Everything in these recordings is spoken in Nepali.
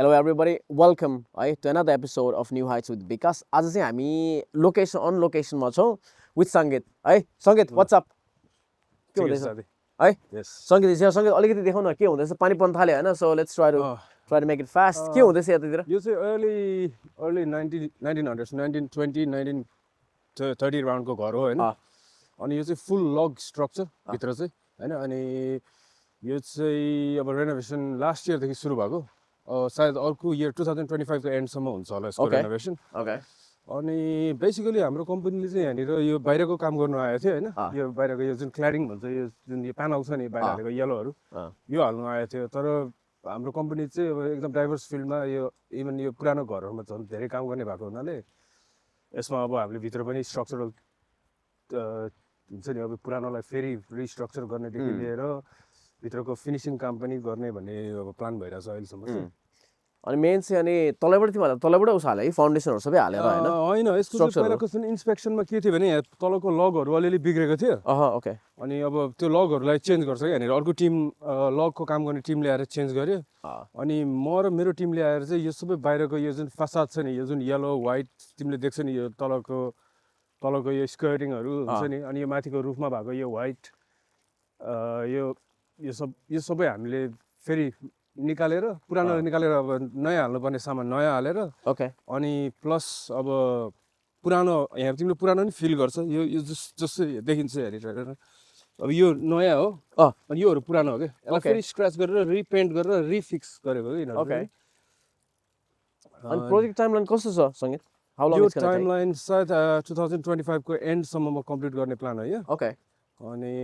Hello everybody, welcome to another episode of New Heights with Vikas. आज चाहिँ हामी लोकेसनमा छौँ with सङ्गीत है सङ्गीत what's up के हुँदैछ है सङ्गीत सङ्गीत अलिकति देखाउन के हुँदैछ पानी पर्न थाल्यो हैन so let's try to make it fast के हुँदैछ यतातिर यो चाहिँ early 1900s 1920 1930 राउन्ड को घर हो हैन अनि यो चाहिँ फुल लग स्ट्रक्चर भित्र चाहिँ हैन अनि यो चाहिँ अब रेनोभेसन लास्ट इयर देखि सुरु भएको सायद अर्को इयर 2025 को एन्ड सम्म हुन्छ होला यसको रेनोभेसन अनि बेसिकली हाम्रो कम्पनीले चाहिँ यहाँनिर यो बाहिरको काम गर्नु आएको थियो हैन यो बाहिरको यो जुन क्ल्याडिङ भन्छ यो जुन यो प्यानल छ नि बाहिर हालेको येलोहरु यो हाल्नु आएको थियो तर हाम्रो कम्पनी चाहिँ अब एकदम डाइभर्स फिल्डमा यो इभन यो पुरानो घरहरुमा झन् धेरै काम गर्ने भएको हुनाले यसमा अब हामीले भित्र पनि स्ट्रक्चरल हुन्छ नि अब पुरानोलाई फेरि रिस्ट्रक्चर गर्नेदेखि लिएर भित्रको फिनिशिङ काम पनि गर्ने भन्ने अब प्लान भइरहेछ अहिलेसम्म अनि मेन चाहिँ अनि तलैबाट उस हाले है फाउन्डेसनहरु सबै हालेर हैन यसको पहिलाको जुन इन्स्पेक्सनमा के थियो भने यहाँ तलको लगहरु अलिअलि बिग्रेको थियो ओके अनि अब त्यो लगहरुलाई चेन्ज गर्छ के यहाँनिर अर्को टिम लगको काम गर्ने टिम ल्याएर चेन्ज गर्यो अनि म र मेरो टिमले आएर चाहिँ यो सबै बाहिरको यो जुन फासाद छ नि यो जुन येलो व्हाइट तिमीले देख्छौ नि यो तलको यो स्कर्टिङहरु हुन्छ नि अनि यो माथिको रुफमा भएको यो व्हाइट यो सबै हामीले फेरि निकालेर पुरानो निकालेर अब नयाँ हाल्नुपर्ने सामान नयाँ हालेर अनि प्लस अब पुरानो यहाँ तिमीले पुरानो नि फिल गर्छ यो जस्तो देखिन्छ हेरेर अब यो नयाँ हो अनि योहरु पुरानो हो के यसलाई फेरि स्क्रैच गरेर रिपेन्ट गरेर रिफिक्स गरेको के अनि प्रोजेक्ट टाइमलाइन कस्तो छ संगीत हाउ लङ इट्स टाइमलाइन सायद 2025 को एन्ड सम्ममा कम्प्लिट गर्ने प्लान हो यो अनि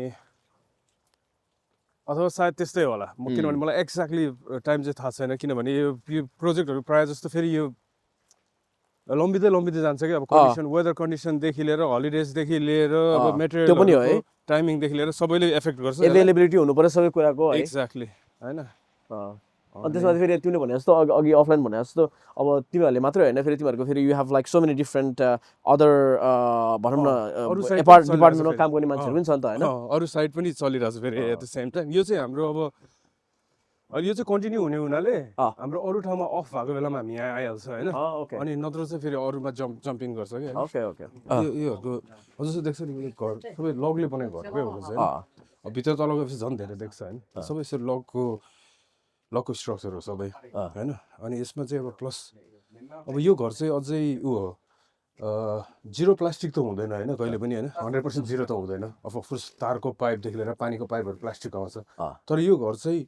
अथवा सायद त्यस्तै होला किनभने मलाई एक्ज्याक्टली टाइम चाहिँ थाहा छैन किनभने यो प्रोजेक्टहरु प्राय जस्तो फेरि यो लम्बिदै जान्छ कि अब कन्डिसन वेदर कन्डिसन देखि लिएर हलिडेज देखि लिएर अब मेटेरियल त्यो पनि हो है टाइमिङ देखि लिएर सबैले इफेक्ट गर्छ अवेलेबिलिटी हुनु पर्यो सबै कुराको है एक्ज्याक्टली हैन अनि त्यसमा फेरि तिमीले भने जस्तो अघि अफलाइन भने जस्तो अब तिमीहरूले मात्रै हैन फेरि तिमीहरूको फेरि you have like so many different other भनौँ न डिपार्टमेन्टमा काम गर्ने मान्छेहरू पनि छ नि त हैन अरु साइड पनि चलिरहेछ फेरि एट द सेम टाइम यो चाहिँ हाम्रो अब यो चाहिँ कन्टिन्यू हुने हुनाले हाम्रो अरु ठाउँमा अफ भएको बेलामा हामी यहाँ आइहाल्छ हैन अनि नत्र चाहिँ फेरि अरुमा जम्पिङ गर्छ के योहरुको जस्तो देख्छ नि घर सबै लगले बनेको घरकै हुन्छ हैन भित्र तल गएपछि झन् धेरै देख्छ हैन सबै यसरी लगको स्ट्रक्चर हो सबै हैन अनि यसमा चाहिँ अब प्लस अब यो घर चाहिँ अझै उ हो जिरो प्लास्टिक त हुँदैन हैन कहिले पनि हैन 100% जिरो त हुँदैन अब फुस तारको पाइपदेखि लिएर पानीको पाइपहरु प्लास्टिक आउँछ तर यो घर चाहिँ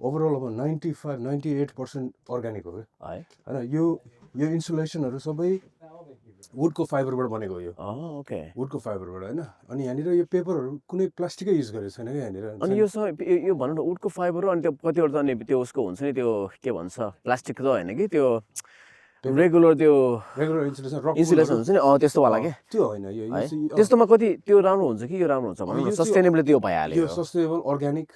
ओभरअल अब 95-98% अर्ग्यानिक हो के हैन यो इन्सुलेसनहरु सबै वुडको फाइबरबाट बनेको हो यो वुडको फाइबरबाट हैन अनि यहाँनिर यो पेपरहरु कुनै प्लास्टिकै युज गरेको छैन के यहाँनिर अनि यो भनौँ न वुडको फाइबर अनि त्यो कतिवटा अनि त्यो उसको हुन्छ नि त्यो के भन्छ प्लास्टिक त हैन कि त्यो रेगुलर इन्सुलेसन हुन्छ नि त्यस्तो वाला के त्यो हैन यो त्यस्तोमा कति त्यो राम्रो हुन्छ कि यो राम्रो हुन्छ भनौँ न सस्टेनेबल त्यो भइहाल्यो यो सस्टेनेबल अर्ग्यानिक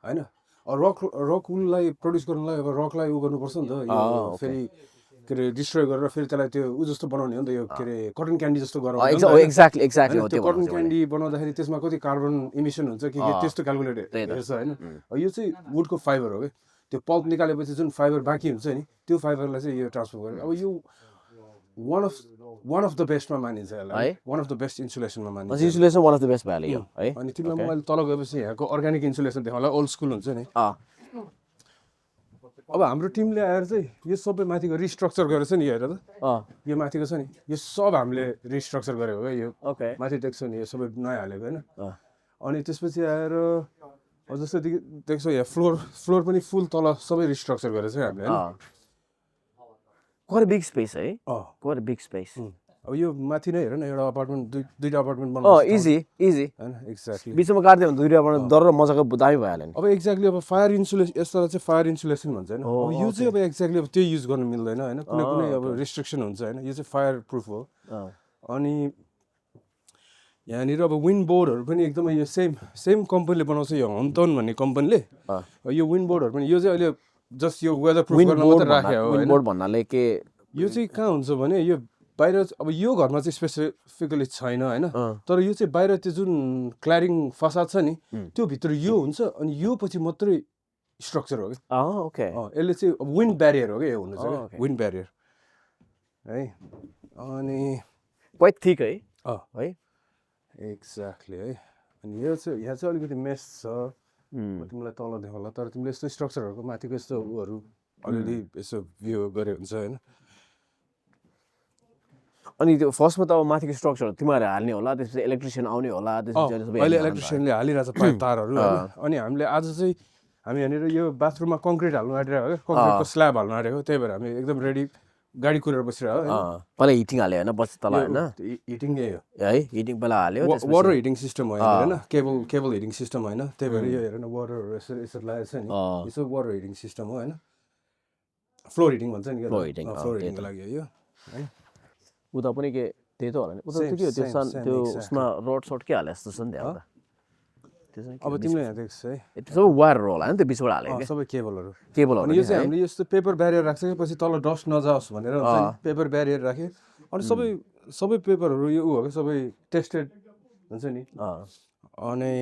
हैन रक वुललाई प्रोड्युस गर्नलाई अब रकलाई उ गर्नुपर्छ नि त यो फेरि के रे डिस्ट्रोय गरेर फेरि त्यसलाई त्यो उ जस्तो बनाउने हो नि त यो के रे कटन क्यान्डी जस्तो गराउँछ एक्ज्याक्टली हो त्यो कटन क्यान्डी बनाउँदाखेरि त्यसमा कति कार्बन इमिसन हुन्छ कि त्यस्तो क्याल्कुलेट हेर्छ हैन यो चाहिँ वुडको फाइबर हो के त्यो पल्प निकालेपछि जुन फाइबर बाँकी हुन्छ नि त्यो फाइबरलाई चाहिँ यो ट्रान्सफर गर्यो अब यो वान अफ द बेस्टमा मानिन्छ यसलाई वान अफ द बेस्ट इन्सुलेसनमा मानिन्छ insulation one of the best value है अनि तिमीलाई मैले तल गएपछि यहाँको अर्ग्यानिक इन्सुलेसन देखाउँला ओल्ड स्कुल हुन्छ नि अब हाम्रो टिमले आएर चाहिँ यो सबै माथिको रिस्ट्रक्चर गरेछ नि हेर त यो माथिको छ नि यो सब हामीले रिस्ट्रक्चर गरेको क्या यो माथि देख्छौ नि यो सबै नयाँ हालेको हैन अनि त्यसपछि आएर जस्तो देख्छौ यहाँ फ्लोर पनि फुल तल सबै रिस्ट्रक्चर गरेछ हामीले हैन क्वाइट बिग स्पेस है क्वाइट बिग स्पेस अब यो माथि नै हेर न एउटा अपार्टमेन्ट दुईटा अपार्टमेन्ट बनाउनु इजी हैन एक्ज्याक्टली बिचमा काट्दै भने दुईटा अपार्टमेन्ट दर र मजाको दामी भइहाल्यो नि अब एक्ज्याक्टली अब फायर इन्सुलेसन यसलाई चाहिँ फायर इन्सुलेसन भन्छ हैन अब यो चाहिँ अब एक्ज्याक्टली अब त्यो युज गर्न मिल्दैन हैन कुनै अब रेस्ट्रिक्सन हुन्छ हैन यो चाहिँ फायर प्रुफ हो अनि यहाँनिर अब विन्ड बोर्डहरु पनि एकदमै यो सेम कम्पनीले बनाउँछ यो होमटाउन भन्ने कम्पनीले यो विन्ड बोर्डहरु पनि यो चाहिँ अहिले जस्ट यो वेदर प्रुफ गर्न मात्र राखेको हो विन्ड बोर्ड भन्नाले के यो चाहिँ कहाँ हुन्छ भने यो बाहिर अब यो घरमा चाहिँ स्पेसिफिकली छैन हैन तर यो चाहिँ बाहिर त्यो जुन क्ल्याडिङ फासाद छ नि त्यो भित्र यो हुन्छ अनि यो पछि मात्रै स्ट्रक्चर हो कि ओके यसले चाहिँ विन्ड ब्यारियर हो कि यो हुनु चाहिँ okay. विन्ड ब्यारियर है अनि क्वाइट थिक है है एक्ज्याक्टली है अनि यो चाहिँ यहाँ चाहिँ अलिकति मेस छ म तिमीलाई तल देखाउँला तर तिमीले यस्तो स्ट्रक्चरहरूको माथिको यस्तो उहरू अलिअलि यसो भ्यू गरे हुन्छ होइन अनि त्यो फर्स्टमा त अब माथिको स्ट्रक्चर तिमीहरू हाल्ने होला त्यसपछि इलेक्ट्रिसियन आउने होला त्यसपछि अहिले इलेक्ट्रिसियनले हालिरहेछ पाइप तारहरू होइन अनि हामीले आज चाहिँ हामी यहाँनिर यो बाथरुममा कङ्क्रिट हाल्नु आँटेको हो क्या कङ्क्रिटको स्ल्याब हाल्नु आँटेको त्यही भएर हामी एकदम रेडी गाडी कुरेर बसिरहेको पहिला हिटिङ हाल्यो होइन पछि तल होइन हिटिङ यही हो है हिटिङ पहिला हाल्यो वाटर हिटिङ सिस्टम हो होइन केबल हिटिङ सिस्टम होइन त्यही भएर यो हेर न वाटरहरू यसरी यसरी लागेको छ नि यसो वाटर हिटिङ सिस्टम हो होइन फ्लोर हिटिङ भन्छ नि फ्लोर हिटिङको लागि यो होइन उता पनि के त्यही त होला नि उता के हो त्यो उसमा रोड सर्ट के हाले जस्तो छ नि त्यहाँ अब तिमीले यहाँ देख्छ है त्यो सबै वायरहरू होला नि त्यो बिचबाट हालेको सबै केबलहरू केबलहरू यो चाहिँ हामीले यस्तो पेपर ब्यारियर राख्छ कि पछि तल डस्ट नजाओस् भनेर पेपर ब्यारियर राख्यो अनि सबै पेपरहरू यो ऊ हो कि सबै टेस्टेड हुन्छ नि अनि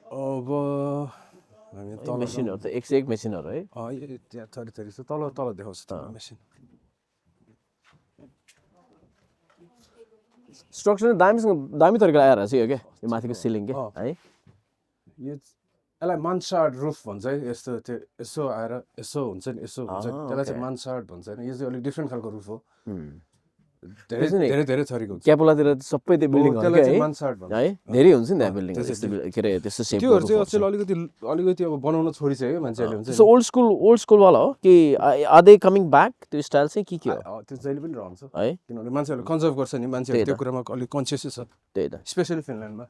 अब हामी तल मेसिनहरू त एक से एक मेसिनहरू है त्यहाँ थरी थरी छ तल देखाउँछ मेसिन स्ट्रक्चर दामी तरिकाले आएर चाहिँ हो क्या यो माथिको सिलिङ के है यो यसलाई मान्सार्ड रुफ भन्छ है यस्तो त्यो यसो आएर यसो हुन्छ नि यसो हुन्छ त्यसलाई चाहिँ मान्सार्ड भन्छ होइन यो चाहिँ अलिक डिफ्रेन्ट खालको रुफ हो धेरै धेरै थरीको हुन्छ क्यापोलातिर सबै त्यो बिल्डिङहरू चाहिँ मान्सार्ड भन्छ है धेरै हुन्छ नि त्यहाँ बिल्डिङ के अरे त्यस्तो सेप त्योहरू चाहिँ अचेल अलिकति अब बनाउन छोडिसक्यो मान्छेहरूले हुन्छ सो ओल्ड स्कुल वाला हो कि आर दे कमिङ ब्याक त्यो स्टाइल चाहिँ के हो त्यो जहिले पनि रहन्छ है किनभने मान्छेहरूले कन्जर्भ गर्छ नि मान्छेहरू त्यो कुरामा अलिक कन्सियसै छ त्यही त स्पेसली फिनल्यान्डमा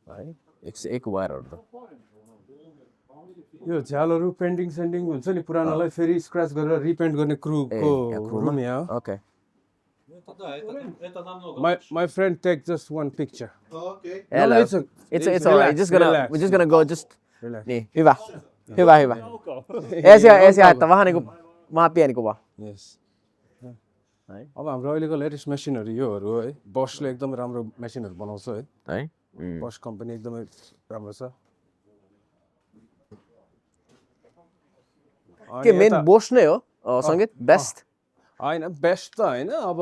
होइन एक से एक वायरहरू त यो झ्यालहरू पेन्टिङ सेन्टिङ हुन्छ नि पुरानोलाई फेरि स्क्रच गरेर रिपेन्ट गर्ने क्रुको रुम यहाँ okay My friend take just one picture. Okay. Hello. It's all right. We're just gonna go relax. Ni, hyvä. Esi haittaa vähän niinku maa pieni kuva. Yes. अब हाम्रो अहिलेको लेटेस्ट मेसिनहरू योहरू हो है बसले एकदम राम्रो मेसिनहरू बनाउँछ है बस कम्पनी एकदमै राम्रो छ के मेन बोस नै हो सङ्गीत बेस्ट होइन बेस्ट त होइन अब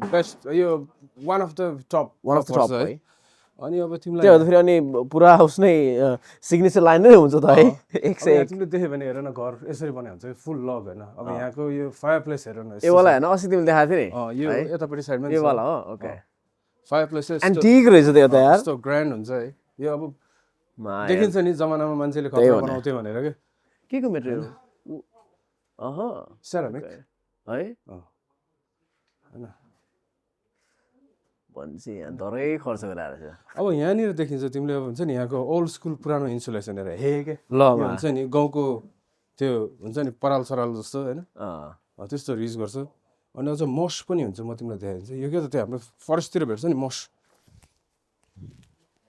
बेस्ट यो वान अफ द टप है अनि अब तिमीलाई त्यो फेरि अनि पुरा उस नै सिग्नेचर लाइन नै हुन्छ त है एक से एक तिमीले देख्यो भने हेर न घर यसरी बनाएको हुन्छ फुल लभ होइन अब यहाँको यो फायर प्लेस हेर न यो वाला हैन अस्ति तिमीले देखाएको थियो नि यो यतापट्टि साइडमा यो वाला हो ओके फायर प्लेस एन्टिक रहेछ त्यो त यार यस्तो ग्रान्ड हुन्छ है यो अब देखिन्छ नि जमानामा मान्छेले कपडा बनाउँथ्यो भनेर के को मेटेरियल सेरामिक है हैन भन्छ यहाँ धरै खर्च गरेर छ अब यहाँनिर देखिन्छ तिमीले अब हुन्छ नि यहाँको ओल्ड स्कुल पुरानो इन्सुलेसन हेर हे के ल हुन्छ नि गाउँको त्यो हुन्छ नि पराल सराल जस्तो होइन त्यस्तोहरू युज गर्छ अनि अझ मस पनि हुन्छ म तिमीलाई देखाइदिन्छु यो के त त्यो हाम्रो फरेस्टतिर भेट्छ नि मस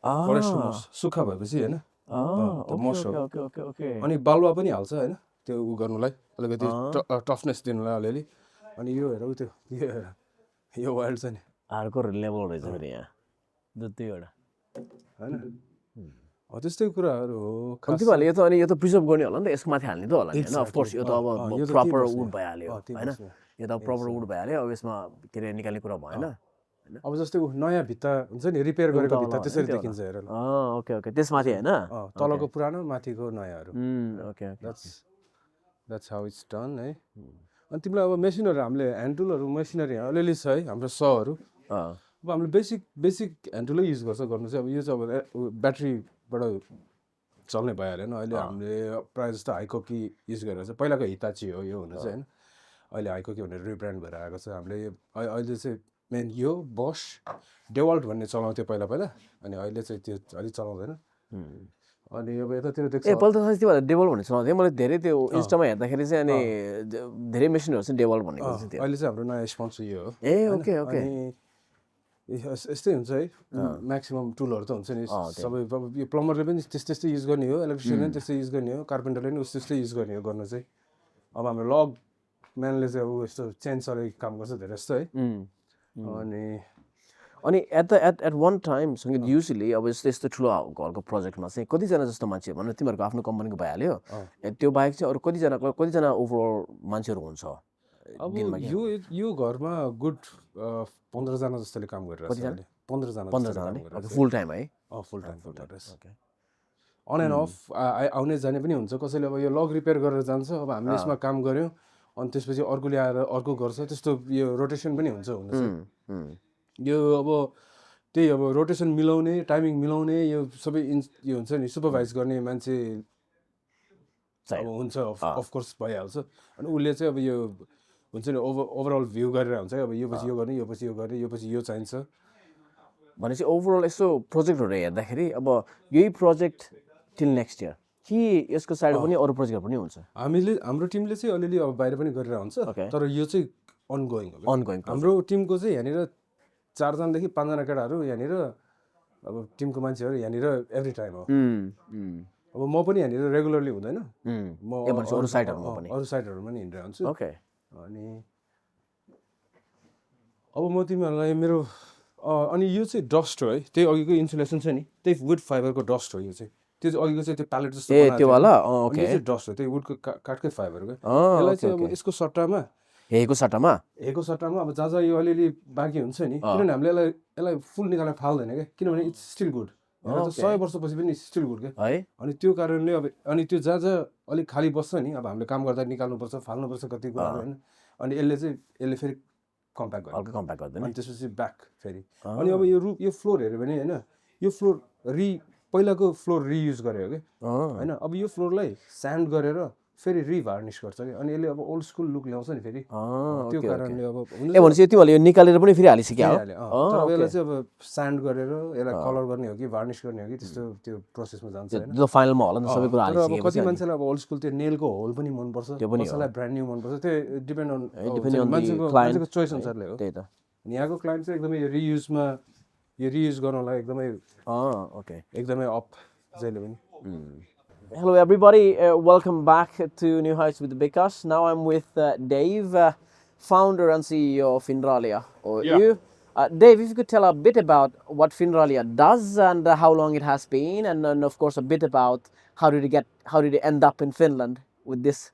फरेस्ट मस सुक्खा भएपछि होइन मस हो अनि बालुवा पनि हाल्छ होइन त्यो उ गर्नुलाई अलिकति टफनेस दिनुलाई अलिअलि अनि यो हेर त्यो यो वाइल्ड छ नि हार्डकोर लेभल रहेछ फेरि यहाँ जतिवटा होइन त्यस्तै कुराहरू हो तिमीहरूले यो त अनि यो त प्रिजर्भ गर्ने होला नि त यसको माथि हाल्ने त होला नि होइन अफकोर्स यो त अब प्रपर वुड भइहाल्यो होइन यो त प्रपर वुड भइहाल्यो अब यसमा के अरे निकाल्ने कुरा भएन अब जस्तै नयाँ भित्ता हुन्छ नि रिपेयर गरेको भित्ता त्यसरी देखिन्छ हेर ओके ओके त्यसमाथि होइन तलको पुरानो माथिको नयाँहरू okay that's how it's done है अनि तिमीलाई अब मेसिनहरू हामीले ह्यान्ड टुलहरू मेसिनरी अलिअलि छ है हाम्रो सहरू अब हामीले बेसिक ह्यान्ड टुलै युज गर्नु चाहिँ अब यो चाहिँ अब ब्याट्रीबाट चल्ने भइहाल्यो होइन अहिले हामीले प्रायः जस्तो हाइकोकी युज गरेर चाहिँ पहिलाको हिताची हो यो हुनु चाहिँ होइन अहिले हाइकोकी भनेर रिब्रान्ड भएर आएको छ हामीले अहिले चाहिँ मेन यो बस डेवाल्ट भन्ने चलाउँथ्यो पहिला अनि अहिले चाहिँ त्यो अलिक चलाउँदैन अनि अब यतातिर देख्छ पहिला त त्यो डेवल भन्ने चलाउँथ्यो मैले धेरै त्यो इन्स्टामा हेर्दाखेरि चाहिँ अनि धेरै मेसिनहरू चाहिँ डेवल भनेको चाहिँ अहिले चाहिँ हाम्रो नयाँ स्पोन्सर यो हो ए ओके ओके यस्तै हुन्छ है म्याक्सिमम टुलहरू त हुन्छ नि सबै अब यो प्लम्बरले पनि त्यस्तै युज गर्ने हो इलेक्ट्रिसियनले पनि त्यस्तै युज गर्ने हो कार्पेन्टरले पनि त्यस्तै युज गर्ने हो गर्नु चाहिँ अब हाम्रो लग म्यानले चाहिँ अब यस्तो चेन्सरले काम गर्छ धेरै जस्तो है अनि एट वान टाइम सङ्गीत युजली अब यस्तो ठुलो घरको प्रोजेक्टमा चाहिँ कतिजना जस्तो मान्छे भन्नु तिमीहरूको आफ्नो कम्पनीको भइहाल्यो त्यो बाहेक चाहिँ अरू कतिजना ओभरअल मान्छेहरू हुन्छ अब यो घरमा गुड 15जना जस्तोले काम गरिरहेको छ 15जना फुल टाइम है फुल टाइम अन एन्ड अफ आउने जाने पनि हुन्छ कसैले अब यो लग रिपेयर गरेर जान्छ अब हामीले यसमा काम गऱ्यौँ अनि त्यसपछि अर्कोले आएर अर्को गर्छ त्यस्तो यो रोटेसन पनि हुन्छ हुन चाहिँ यो अब त्यही अब रोटेसन मिलाउने टाइमिङ मिलाउने यो सबै यो हुन्छ नि सुपरभाइज गर्ने मान्छे अब हुन्छ अफकोर्स भइहाल्छ अनि उसले चाहिँ अब यो हुन्छ नि ओभरअल भ्यू गरेर हुन्छ अब यो पछि यो गर्ने यो पछि यो गर्ने यो पछि यो चाहिन्छ भनेपछि ओभरअल यसो प्रोजेक्टहरू हेर्दाखेरि अब यही प्रोजेक्ट टिल नेक्स्ट इयर कि यसको साइड पनि अरू प्रोजेक्टहरू पनि हुन्छ हाम्रो टिमले चाहिँ अलिअलि अब बाहिर पनि गरेर हुन्छ तर यो चाहिँ अनगोइङ हाम्रो टिमको चाहिँ यहाँनिर 4जनादेखि 5जना केटाहरू यहाँनिर अब टिमको मान्छेहरू यहाँनिर एभ्री टाइम हो अब म पनि यहाँनिर रेगुलरली हुँदैन म अरू साइडहरूमा पनि हिँडेर हुन्छु अनि अब म तिमीहरूलाई मेरो अनि यो चाहिँ डस्ट हो है त्यही अघिको इन्सुलेसन छ नि त्यही वुड फाइबरको डस्ट हो यो चाहिँ त्यो चाहिँ अघिको चाहिँ त्यो प्यालेट जस्तो त्यो वाला चाहिँ डस्ट हो त्यही वुडको काठकै फाइबरको यसलाई चाहिँ अब यसको सट्टामा हेको सट्टामा अब जहाँ यो अलिअलि बाँकी हुन्छ नि किनभने हामीले यसलाई फुल निकालेर फाल्दैन क्या किनभने इट्स स्टिल गुड 100 वर्षपछि पनि स्टिल गुड क्या है अनि त्यो कारणले अब अनि त्यो जहाँ अलिक खाली बस्छ नि अब हामीले काम गर्दा निकाल्नुपर्छ फाल्नुपर्छ कति कुराहरू होइन अनि यसले फेरि कम्प्याक्ट गर्दैन अनि त्यसपछि ब्याक फेरि अनि अब यो फ्लोर हेऱ्यो भने होइन यो फ्लोर पहिलाको फ्लोर रियुज गरे हो कि होइन अब यो फ्लोरलाई स्यान्ड गरेर फेरि रिभार्निस गर्छ कि अनि यसले अब ओल्ड स्कुल लुक ल्याउँछ नि फेरि त्यो कारणले अब भनेपछि तिमीहरूले यो निकालेर पनि फेरि हालिसक्यो तर अब यसलाई चाहिँ अब स्यान्ड गरेर यसलाई कलर गर्ने हो कि भार्निस गर्ने हो कि त्यस्तो त्यो प्रोसेसमा जान्छ होइन फाइनलमा होला नि सबै कुरा अब कति मान्छेलाई अब ओल्ड स्कुल त्यो नेलको होल पनि मनपर्छ कसैलाई ब्रान्ड न्यू मनपर्छ त्यो डिपेन्ड अन मान्छेको चोइस अनुसारले हो त्यही त यहाँको क्लाइन्ट चाहिँ एकदमै यो रियुज गर्नलाई एकदमै एकदमै अप जहिले पनि Hello everybody, welcome back to New Heights with Vikas. Now I'm with Dave, founder and CEO of Finralia. Dave, if you could tell a bit about what Finralia does and how long it has been, and then of course a bit about how did it end up in Finland with this,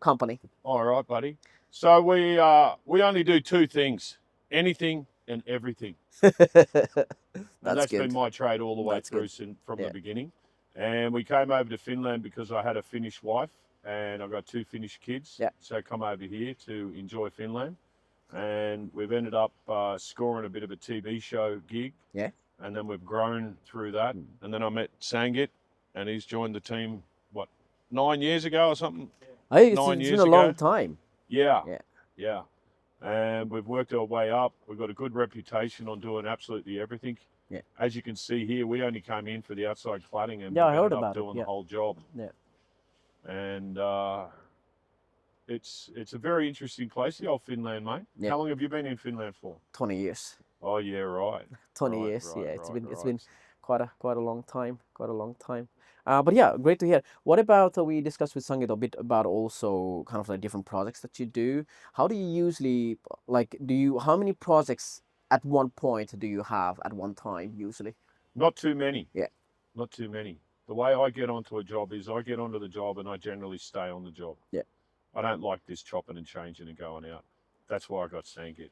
company. All right, buddy. So we only do two things: anything and everything. That's good. Been my trade all the way through from the beginning. And we came over to Finland because I had a Finnish wife and I've got 2 Finnish kids. Yeah. So come over here to enjoy Finland. And we've ended up scoring a bit of a TV show gig. Yeah. And then we've grown through that. And then I met Sangit and he's joined the team, 9 years ago or something? Hey, it's been a long time. Yeah. And we've worked our way up. We've got a good reputation on doing absolutely everything. Yeah. As you can see here, we only came in for the outside cladding and I heard ended about up doing the whole job. Yeah. And it's a very interesting place, the old Finland, mate. Yeah. How long have you been in Finland for? 20 years. Oh yeah, right. 20 years. It's been quite a long time. But yeah, great to hear. What about we discussed with Sangit a bit about also kind of like different projects that you do. How do you usually how many projects at one point do you have at one time usually? Not too many. Yeah. Not too many. The way I get onto a job is I get onto the job and I generally stay on the job. Yeah. I don't like this chopping and changing and going out. That's why I got Sangit.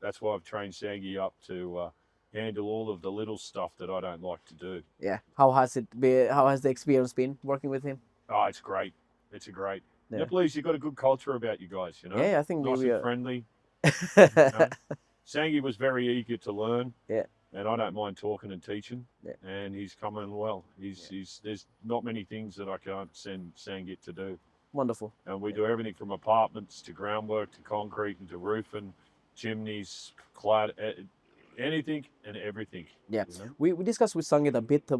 That's why I've trained Sangi up to handle all of the little stuff that I don't like to do. Yeah. How has the experience been working with him? Oh, it's great. It's great. Yeah. Nepalese, you've got a good culture about you guys, Yeah, I think nice we and friendly. Sangi was very eager to learn. Yeah. And I don't mind talking and teaching. Yeah. And he's coming well. There's not many things that I can't send Sangit to do. Wonderful. And we do everything from apartments to groundwork to concrete and to roofing, chimneys, clad, anything and everything. Yeah. We discussed with Sangit a bit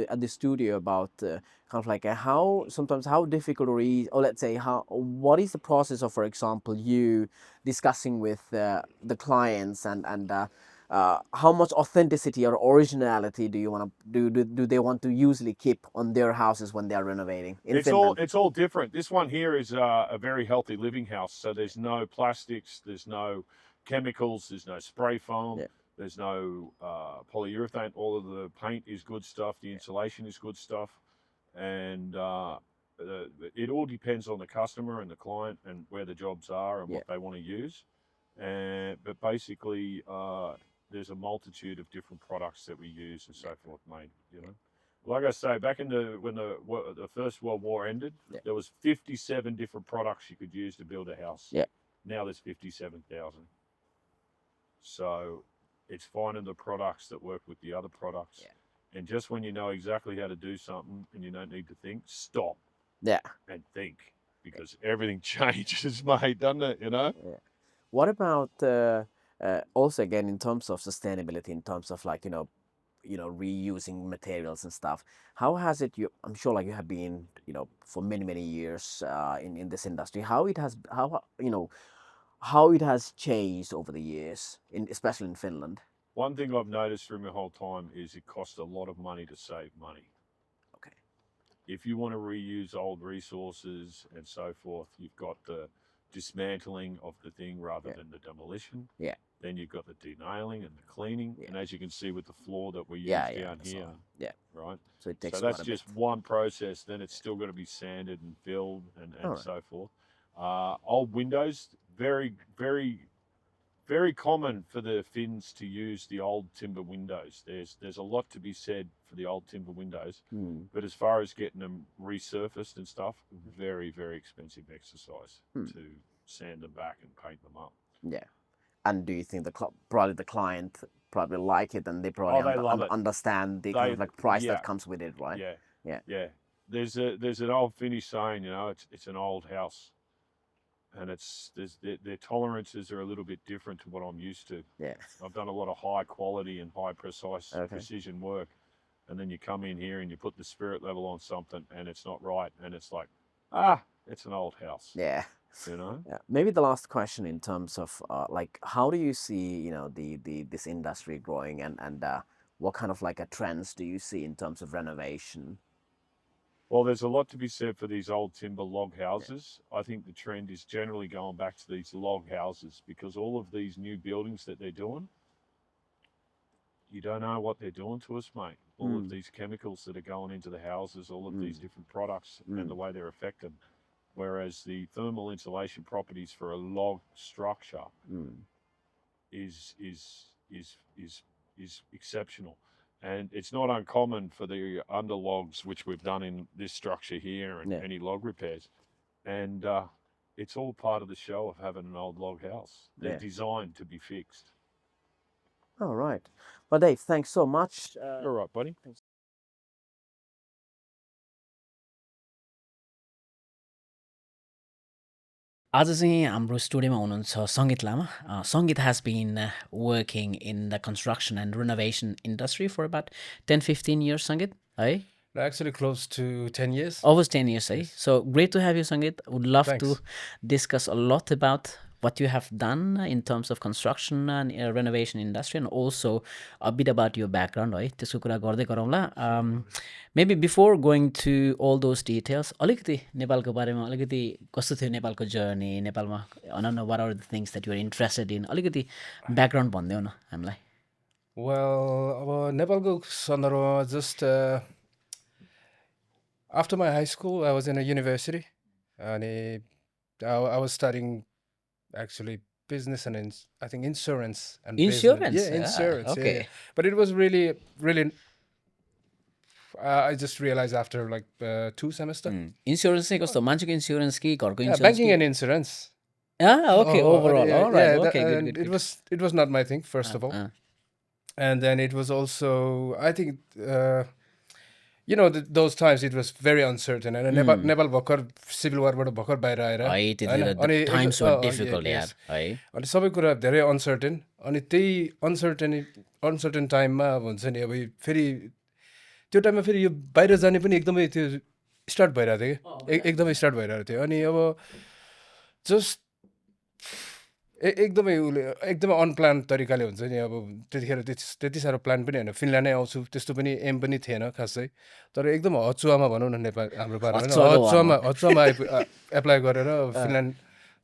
at the studio about kind of like how difficult or let's say what is the process of, for example, you discussing with the clients and how much authenticity or originality do you want to do they want to usually keep on their houses when they are renovating in Finland? It's all different. This one here is a very healthy living house. So there's no plastics, there's no chemicals, there's no spray foam, Yeah. there's no polyurethane. All of the paint is good stuff. The insulation is good stuff, and it all depends on the customer and the client and where the jobs are and what they want to use. But basically, there's a multitude of different products that we use and so forth made. You know, like I say, back in when the First World War ended, there was 57 different products you could use to build a house. Yeah. Now there's 57,000. So it's finding the products that work with the other products. Yeah. And just when you know exactly how to do something and you don't need to think, stop. Yeah. And think, because everything changes, mate, doesn't it? You know. Yeah. What about also again in terms of sustainability, in terms of like reusing materials and stuff? How has it? I'm sure like you have been for many years in this industry. How it has changed over the years, especially in Finland. One thing I've noticed through my whole time is it costs a lot of money to save money. Okay. If you want to reuse old resources and so forth, you've got the dismantling of the thing rather than the demolition. Yeah. Then you've got the denailing and the cleaning. Yeah. And as you can see with the floor that we use down here. Yeah. Right. So it takes. So that's just one process. Then it's still got to be sanded and filled and so forth. Old windows, very, very, very common for the Finns to use the old timber windows. There's a lot to be said for the old timber windows, but as far as getting them resurfaced and stuff, very, very expensive exercise to sand them back and paint them up. Yeah. And do you think probably the client probably like it, and they probably understand the kind of like price that comes with it, right? Yeah. There's an old Finnish saying, it's an old house. And their tolerances are a little bit different to what I'm used to. Yeah. I've done a lot of high quality and high precision work. And then you come in here and you put the spirit level on something and it's not right. And it's like, it's an old house. Yeah. Yeah. Maybe the last question in terms of like, how do you see, this industry growing and what kind of like a trends do you see in terms of renovation? Well, there's a lot to be said for these old timber log houses. I think the trend is generally going back to these log houses because all of these new buildings that they're doing, you don't know what they're doing to us, mate. All of these chemicals that are going into the houses, all of these different products and the way they're affected. Whereas the thermal insulation properties for a log structure is exceptional. And it's not uncommon for the underlogs, which we've done in this structure here and any log repairs. And it's all part of the show of having an old log house. They're designed to be fixed. All right. Well, Dave, thanks so much. All right, buddy. Thanks. आज चाहिँ हाम्रो स्टुडियोमा हुनुहुन्छ सङ्गीत लामा सङ्गीत has been working in the construction and renovation industry for about 10-15 years सङ्गीत है Actually close to 10 years. Almost 10 years है So great to have you सङ्गीत Would love to discuss a lot about what you have done in terms of construction and renovation industry and also a bit about your background है त्यसको कुरा गर्दै गरौँला Maybe before going to all those details अलिकति नेपालको बारेमा अलिकति कस्तो थियो नेपालको journey नेपालमा I don't know what are the things that you are interested in अलिकति background भन्देऊ न हामीलाई Well, अब नेपालको सन्दर्भमा just after my high school I was in a university and I was studying actually business and I think insurance and Insurance? business. Yeah, insurance. Okay. Yeah. But it was really I just realized after like 2 semesters. Insurance चाहिँ कस्तो मान्छेको insurance कि घरको Yeah, insurance banking and insurance. Okay, overall. Yeah, All right. yeah, Okay, and good. It was not my thing first of all. And then it was also I think those times it was very uncertain and Nepal भर्खर civil war बाट भर्खर बाहिर आएर है त्यतिखेर times were difficult यार है अनि सबै कुरा धेरै uncertain अनि त्यही uncertain टाइममा अब हुन्छ नि अब फेरि त्यो टाइममा फेरि यो बाहिर जाने पनि एकदमै त्यो स्टार्ट भइरहेको थियो कि एकदमै स्टार्ट भइरहेको थियो अनि अब जस्ट एकदमै उसले एकदमै अनप्लान तरिकाले हुन्छ नि अब त्यतिखेर त्यति साह्रो प्लान पनि होइन फिनल्यान्डै आउँछु त्यस्तो पनि एम पनि थिएन खासै तर एकदम हचुवामा भनौँ न नेपाल हाम्रो पारामा हचुवामा एप्लाई गरेर Finland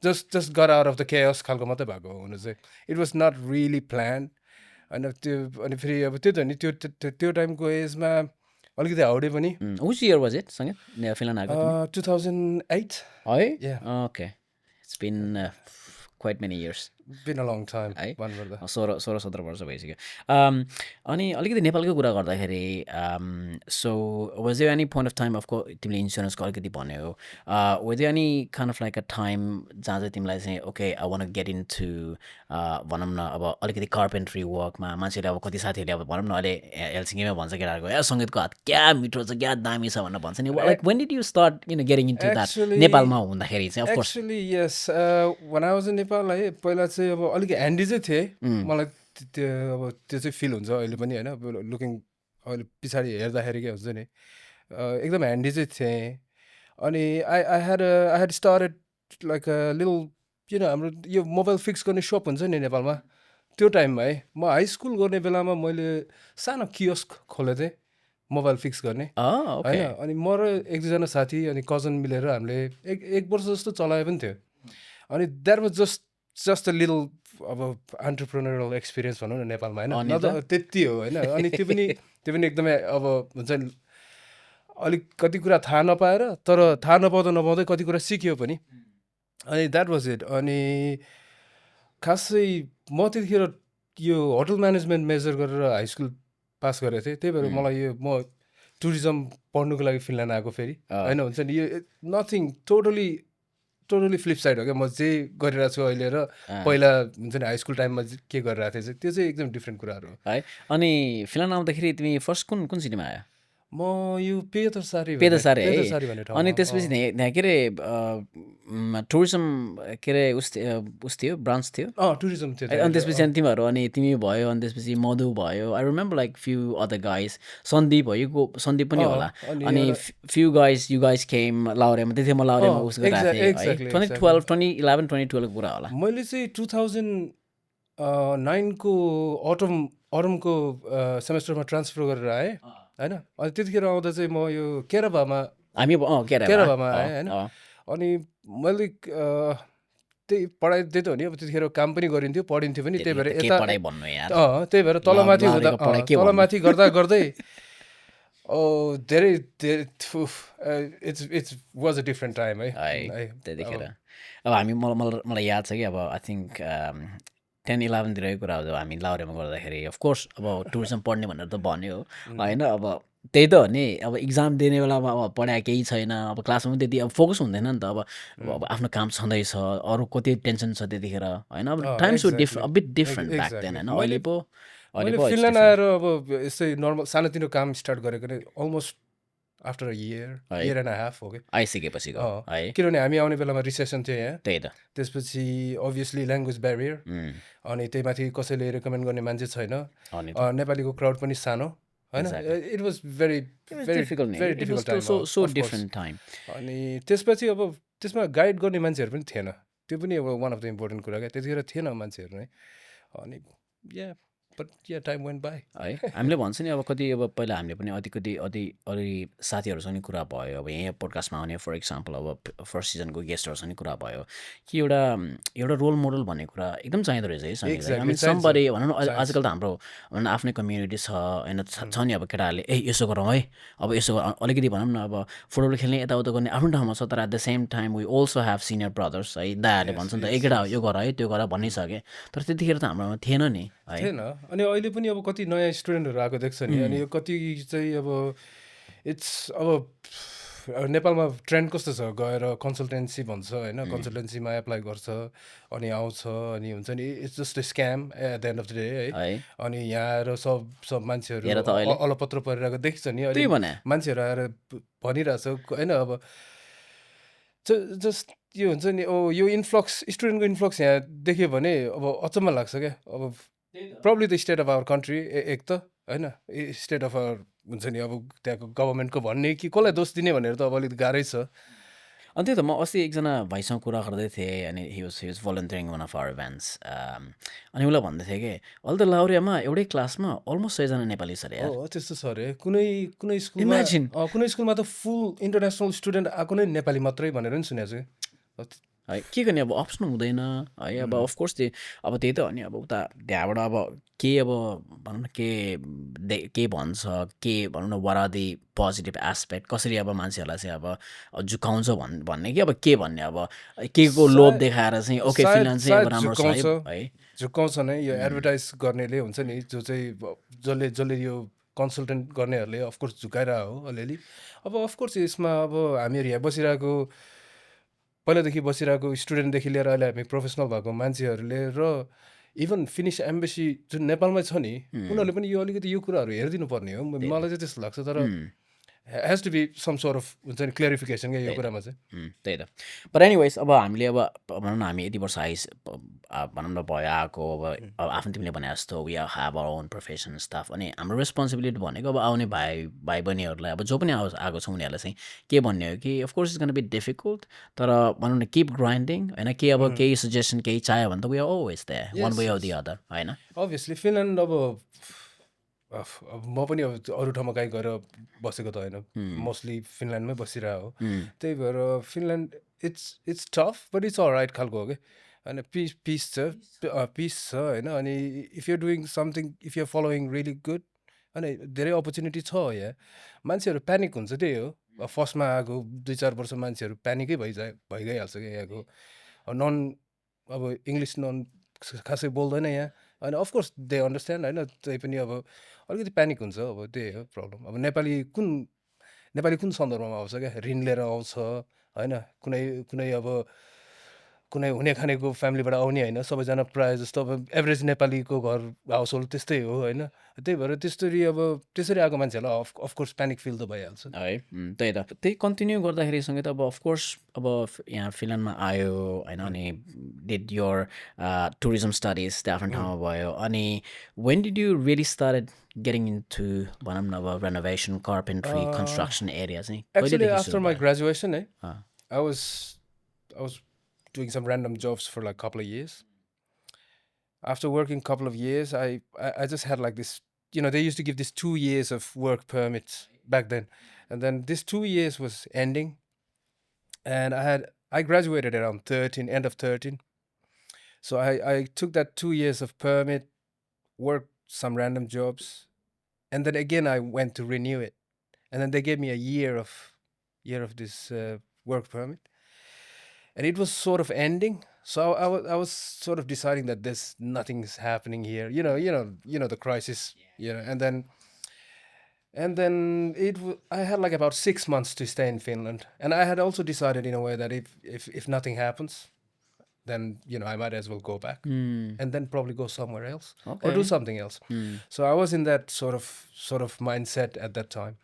just got out of the chaos खालको मात्रै भएको हुनु चाहिँ it was not really plan होइन त्यो अनि फेरि अब त्यो त नि त्यो टाइमको एजमा अलिकति हाउडे पनि Which year was it, Sangeet? Finland आएको 2008 है? Yeah. Okay. It's been quite many years. been a long time है? भन्नु पर्दा 16-17 वर्ष भइसक्यो अनि अलिकति नेपालकै कुरा गर्दाखेरि so was there any point of time of course तिमीले इन्सुरेन्सको अलिकति भन्यो was there any kind of like a time जहाँ चाहिँ तिमीलाई चाहिँ okay I want to get into भनौँ न अब अलिकति कार्पेन्ट्री वर्कमा मान्छेले अब कति साथीहरूले अब भनौँ न अहिले हेलसिङ्गीमा भन्छ केटाहरूको सङ्गीतको हात क्या मिठो छ क्या दामी छ भनेर भन्छ नि like when did you start getting into that नेपालमा हुँदाखेरि चाहिँ of course actually yes when I was in Nepal है पहिला चाहिँ अब अलिक ह्यान्डी चाहिँ थिएँ मलाई त्यो अब त्यो चाहिँ फिल हुन्छ अहिले पनि होइन लुकिङ अहिले पछाडि हेर्दाखेरि के हुन्छ नि एकदम ह्यान्डी चाहिँ थिएँ अनि I had started like little हाम्रो यो मोबाइल फिक्स गर्ने सप हुन्छ नि नेपालमा त्यो टाइममा है म हाई स्कुल गर्ने बेलामा मैले सानो कियोस्क खोलेको थिएँ मोबाइल फिक्स गर्ने होइन अनि म र एक दुईजना साथी अनि कजन मिलेर हामीले एक वर्ष जस्तो चलाए पनि थियो अनि that was just a little अब एन्टरप्रेन्योरल एक्सपिरियन्स भनौँ न नेपालमा होइन न त त्यति हो होइन अनि त्यो पनि एकदमै अब हुन्छ नि अलिक कति कुरा थाहा नपाएर तर थाहा नपाउँदै कति कुरा सिक्यो पनि अनि द्याट वाज इट अनि खासै म त्यतिखेर यो होटल म्यानेजमेन्ट मेजर गरेर हाई स्कुल पास गरेको थिएँ त्यही भएर मलाई यो म टुरिज्म पढ्नुको लागि फिनल्यान्ड आएको फेरि होइन हुन्छ नि यो नथिङ टोटली फ्लिप साइड हो क्या म जे गरिरहेको छु अहिले र पहिला हुन्छ नि हाई स्कुल टाइममा के गरिरहेको थिएँ त्यो चाहिँ एकदम डिफ्रेन्ट कुराहरू हो है अनि फिनल्यान्ड आउँदाखेरि तिमी फर्स्ट कुन सिटीमा आयो म यो पेदसारी है भन्ने ठाउँ अनि त्यसपछि त्यहाँ के अरे टुरिज्म के अरे उस थियो ब्रान्च थियो टुरिज्म थियो अनि त्यसपछि अनि तिमीहरू अनि तिमी भयो अनि त्यसपछि मधु भयो I remember like few other guys Sandeep पनि होला अनि few guys you guys came लाउरेमा त्यति म लाउरेमा उस गरिरहेको थिएँ 2011-2012 को कुरा होला मैले चाहिँ 2009 को अटमको सेमेस्टरमा ट्रान्सफर गरेर आएँ होइन अनि त्यतिखेर आउँदा चाहिँ म यो केराभामा आएँ होइन अनि मैले त्यही पढाइ त्यही त हो नि अब त्यतिखेर काम पनि गरिन्थ्यो पढिन्थ्यो पनि त्यही भएर यता त्यही भएर तलमाथि गर्दै धेरै it's was a different time है त्यतिखेर अब मलाई याद छ कि अब आई थिङ्क 10-11तिरको कुरा हो हामी लाउरेमा गर्दाखेरि अफकोर्स अब टुरिज्म पढ्ने भनेर त भन्यो होइन अब त्यही त हो नि अब इक्जाम दिने बेलामा अब पढाइ केही छैन अब क्लासमा पनि त्यति अब फोकस हुँदैन नि त अब आफ्नो काम छँदैछ अरू कति टेन्सन छ त्यतिखेर होइन अब times bit different back then होइन अहिले पो फिनल्यान्ड आएर अब यस्तै नर्मल सानोतिनो काम स्टार्ट गरेको नै almost after a year and a half हो कि आइसकेपछि है किनभने हामी आउने बेलामा रिसेसन थियो यहाँ त्यही त त्यसपछि अभियसली ल्याङ्ग्वेज ब्यारियर अनि त्यही माथि कसैले रेकमेन्ड गर्ने मान्छे छैन नेपालीको क्राउड पनि सानो होइन it was very difficult time अनि त्यसपछि अब त्यसमा गाइड गर्ने मान्छेहरू पनि थिएन त्यो पनि अब वान अफ द इम्पोर्टेन्ट कुरा क्या त्यतिखेर थिएन मान्छेहरू नै अनि टाइम वेन्ट बाई है हामीले भन्छ नि अब कति अब पहिला हामीले पनि अलि साथीहरूसँग कुरा भयो अब यहाँ पोडकास्टमा आउने फर इक्जाम्पल अब फर्स्ट सिजनको गेस्टहरूसँग कुरा भयो कि एउटा रोल मोडल भन्ने कुरा एकदम चाहिँदो रहेछ है समबडी भनौँ न आजकल त हाम्रो भनौँ न आफ्नै कम्युनिटी छ होइन छ नि अब केटाहरूले यसो गरौँ है अब यसो अलिकति भनौँ न अब फुटबल खेल्ने यताउता गर्ने आफ्नो ठाउँमा छ तर at the same time we also have senior brothers है दाहरूले भन्छ नि त केटा यो गर है त्यो गर भनिसके तर त्यतिखेर त हाम्रोमा थिएन नि थिएन अनि अहिले पनि अब कति नयाँ स्टुडेन्टहरू आएको देख्छ नि अनि यो कति चाहिँ अब इट्स अब नेपालमा ट्रेन्ड कस्तो छ गएर कन्सल्टेन्सी भन्छ होइन कन्सल्टेन्सीमा एप्लाई गर्छ अनि आउँछ अनि हुन्छ नि it's just a scam at the end of the day है अनि यहाँ आएर सब मान्छेहरू अलपत्र परिरहेको देख्छ नि अहिले मान्छेहरू आएर भनिरहेछ होइन अब जस्ट यो हुन्छ नि यो इन्फ्लक्स स्टुडेन्टको इन्फ्लक्स यहाँ देख्यो भने अब अचम्म लाग्छ क्या अब probably the state of our country एक त होइन स्टेट अफ आवर हुन्छ नि अब त्यहाँको गभर्मेन्टको भन्ने कि कसलाई दोष दिने भनेर त अब अलिक गाह्रै छ अनि त्यही त म अस्ति एकजना भाइसँग कुरा गर्दै थिएँ अनि he was volunteering one of our events अनि उसलाई भन्दै थिएँ कि अहिले त लाउरियामा एउटै क्लासमा अलमोस्ट 100जना नेपाली छ अरे यार हो त्यस्तो छ अरे कुनै कुनै स्कुलमा Imagine. कुनै स्कुलमा त फुल इन्टरनेसनल स्टुडेन्ट आएको नै नेपाली मात्रै भनेर नि सुनेको छु कि। है के गर्ने अब अप्सन हुँदैन है अब अफकोर्स त्यो अब त्यही त हो नि अब उता त्यहाँबाट अब के अब भनौँ न के भन्छ के भनौँ न वर आर दि पोजिटिभ एस्पेक्ट कसरी अब मान्छेहरूलाई चाहिँ अब झुकाउँछ भन्ने कि अब के भन्ने अब के को लोभ देखाएर चाहिँ ओके सायद- फिनल्यान्ड चाहिँ अब सायद राम्रो छ है झुकाउँछ। है झुक्काउँछ नै यो एडभर्टाइज गर्नेले हुन्छ नि जो चाहिँ जसले जसले यो कन्सल्टेन्ट गर्नेहरूले अफकोर्स झुकाइरहेको हो अलिअलि। अब अफकोर्स यसमा अब हामीहरू यहाँ बसिरहेको पहिलादेखि बसिरहेको स्टुडेन्टदेखि लिएर अहिले हामी प्रोफेसनल भएको मान्छेहरूले र इभन फिनिस एम्बेसी जुन नेपालमै छ नि उनीहरूले पनि यो अलिकति यो कुराहरू हेरिदिनु पर्ने हो मलाई चाहिँ त्यस्तो लाग्छ। तर has to be some sort of हुन्छ नि क्लियरिफिकेसन क्या यो कुरामा चाहिँ। त्यही त बट एनिवेज अब हामीले अब भनौँ न हामी यति वर्ष भनौँ न भयो आएको अब आफ्नो तिमीले भने जस्तो we have our own profession staff अनि हाम्रो रेस्पोन्सिबिलिटी भनेको अब आउने भाइ बहिनीहरूलाई अब जो पनि आएको छ उनीहरूलाई चाहिँ के भन्ने हो कि of course is gonna be difficult तर भनौँ न किप ग्राइन्डिङ होइन केही अब केही सजेसन केही चाह्यो भने त we are always there one way or the other होइन अभियसली फिनल्यान्ड अब म पनि अब अरू ठाउँमा कहीँ गएर बसेको त होइन मोस्टली फिनल्यान्डमै बसिरहेको हो त्यही भएर Finland it's tough but it's all right खालको हो कि होइन पिस छ होइन अनि if you're doing something if you're following really good अनि धेरै अपर्च्युनिटी छ यहाँ मान्छेहरू प्यानिक हुन्छ त्यही हो फर्स्टमा आएको 2-4 वर्ष मान्छेहरू प्यानिकै भइगइहाल्छ क्या यहाँको नन अब इङ्ग्लिस नन खासै बोल्दैन यहाँ अनि अफकोर्स दे अन्डरस्ट्यान्ड होइन त्यही पनि अब अलिकति प्यानिक हुन्छ अब त्यही हो प्रब्लम। अब नेपाली कुन सन्दर्भमा आउँछ क्या ऋण लिएर आउँछ होइन कुनै अब कुनै हुने खानेको फ्यामिलीबाट आउने होइन सबैजना प्रायः जस्तो अब एभरेज नेपालीको घर हाउस होल्ड त्यस्तै हो होइन त्यही भएर त्यसरी आएको मान्छेहरूलाई अफकोर्स प्यानिक फिल त भइहाल्छ है त्यही त त्यही कन्टिन्यू गर्दाखेरि सँगै त अब अफकोर्स अब यहाँ फिनल्यान्डमा आयो होइन अनि डिड योर टुरिज्म स्टडिज त्यो आफ्नो ठाउँमा भयो अनि when did you really started getting into भनौँ न अब रेनोभेसन कार्पेन्ट्री कन्स्ट्रक्सन एरिया चाहिँ एक्चुअली आफ्टर माई ग्रेजुएसन है Ah. I was doing some random jobs for like a couple of years. After working a couple of years, I just had like this, you know, they used to give this 2 years of work permits back then. And then this 2 years was ending. And I graduated around 13, end of 13. So I took that 2 years of permit, worked some random jobs. And then again, I went to renew it. And then they gave me a year of this work permit. And it was sort of ending, so I was sort of deciding that there's nothing's happening here. You know the crisis. You know, and then I had like about 6 months to stay in Finland, and I had also decided in a way that if nothing happens, then I might as well go back and then probably go somewhere else or do something else. So I was in that sort of mindset at that time.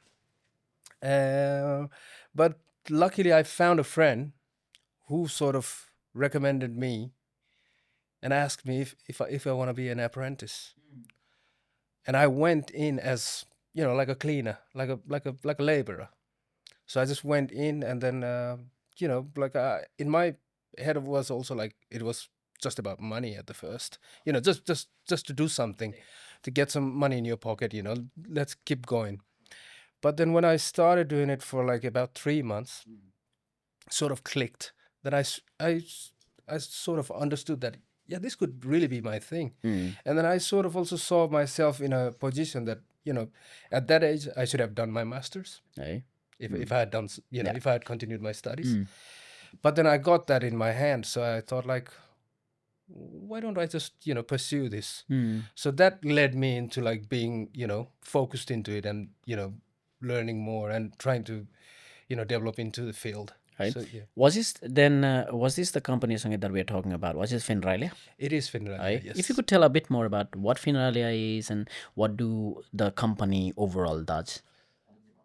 But luckily, I found a friend who sort of recommended me and asked me if I want to be an apprentice. And I went in as like a cleaner, like a laborer. So I just went in, and then in my head it was also like it was just about money at the first. Just to do something, to get some money in your pocket. Let's keep going. But then when I started doing it for like about 3 months, sort of clicked. Then I sort of understood that this could really be my thing. And then I sort of also saw myself in a position that at that age I should have done my master's if I had done if I had continued my studies. But then I got that in my hand, so I thought like, why don't I just pursue this? So that led me into like being focused into it and learning more and trying to develop into the field. Right. So, yeah. Was this the company that we are talking about? Was it Finralia? It is Finralia, yes. If you could tell a bit more about what Finralia is and what do the company overall does.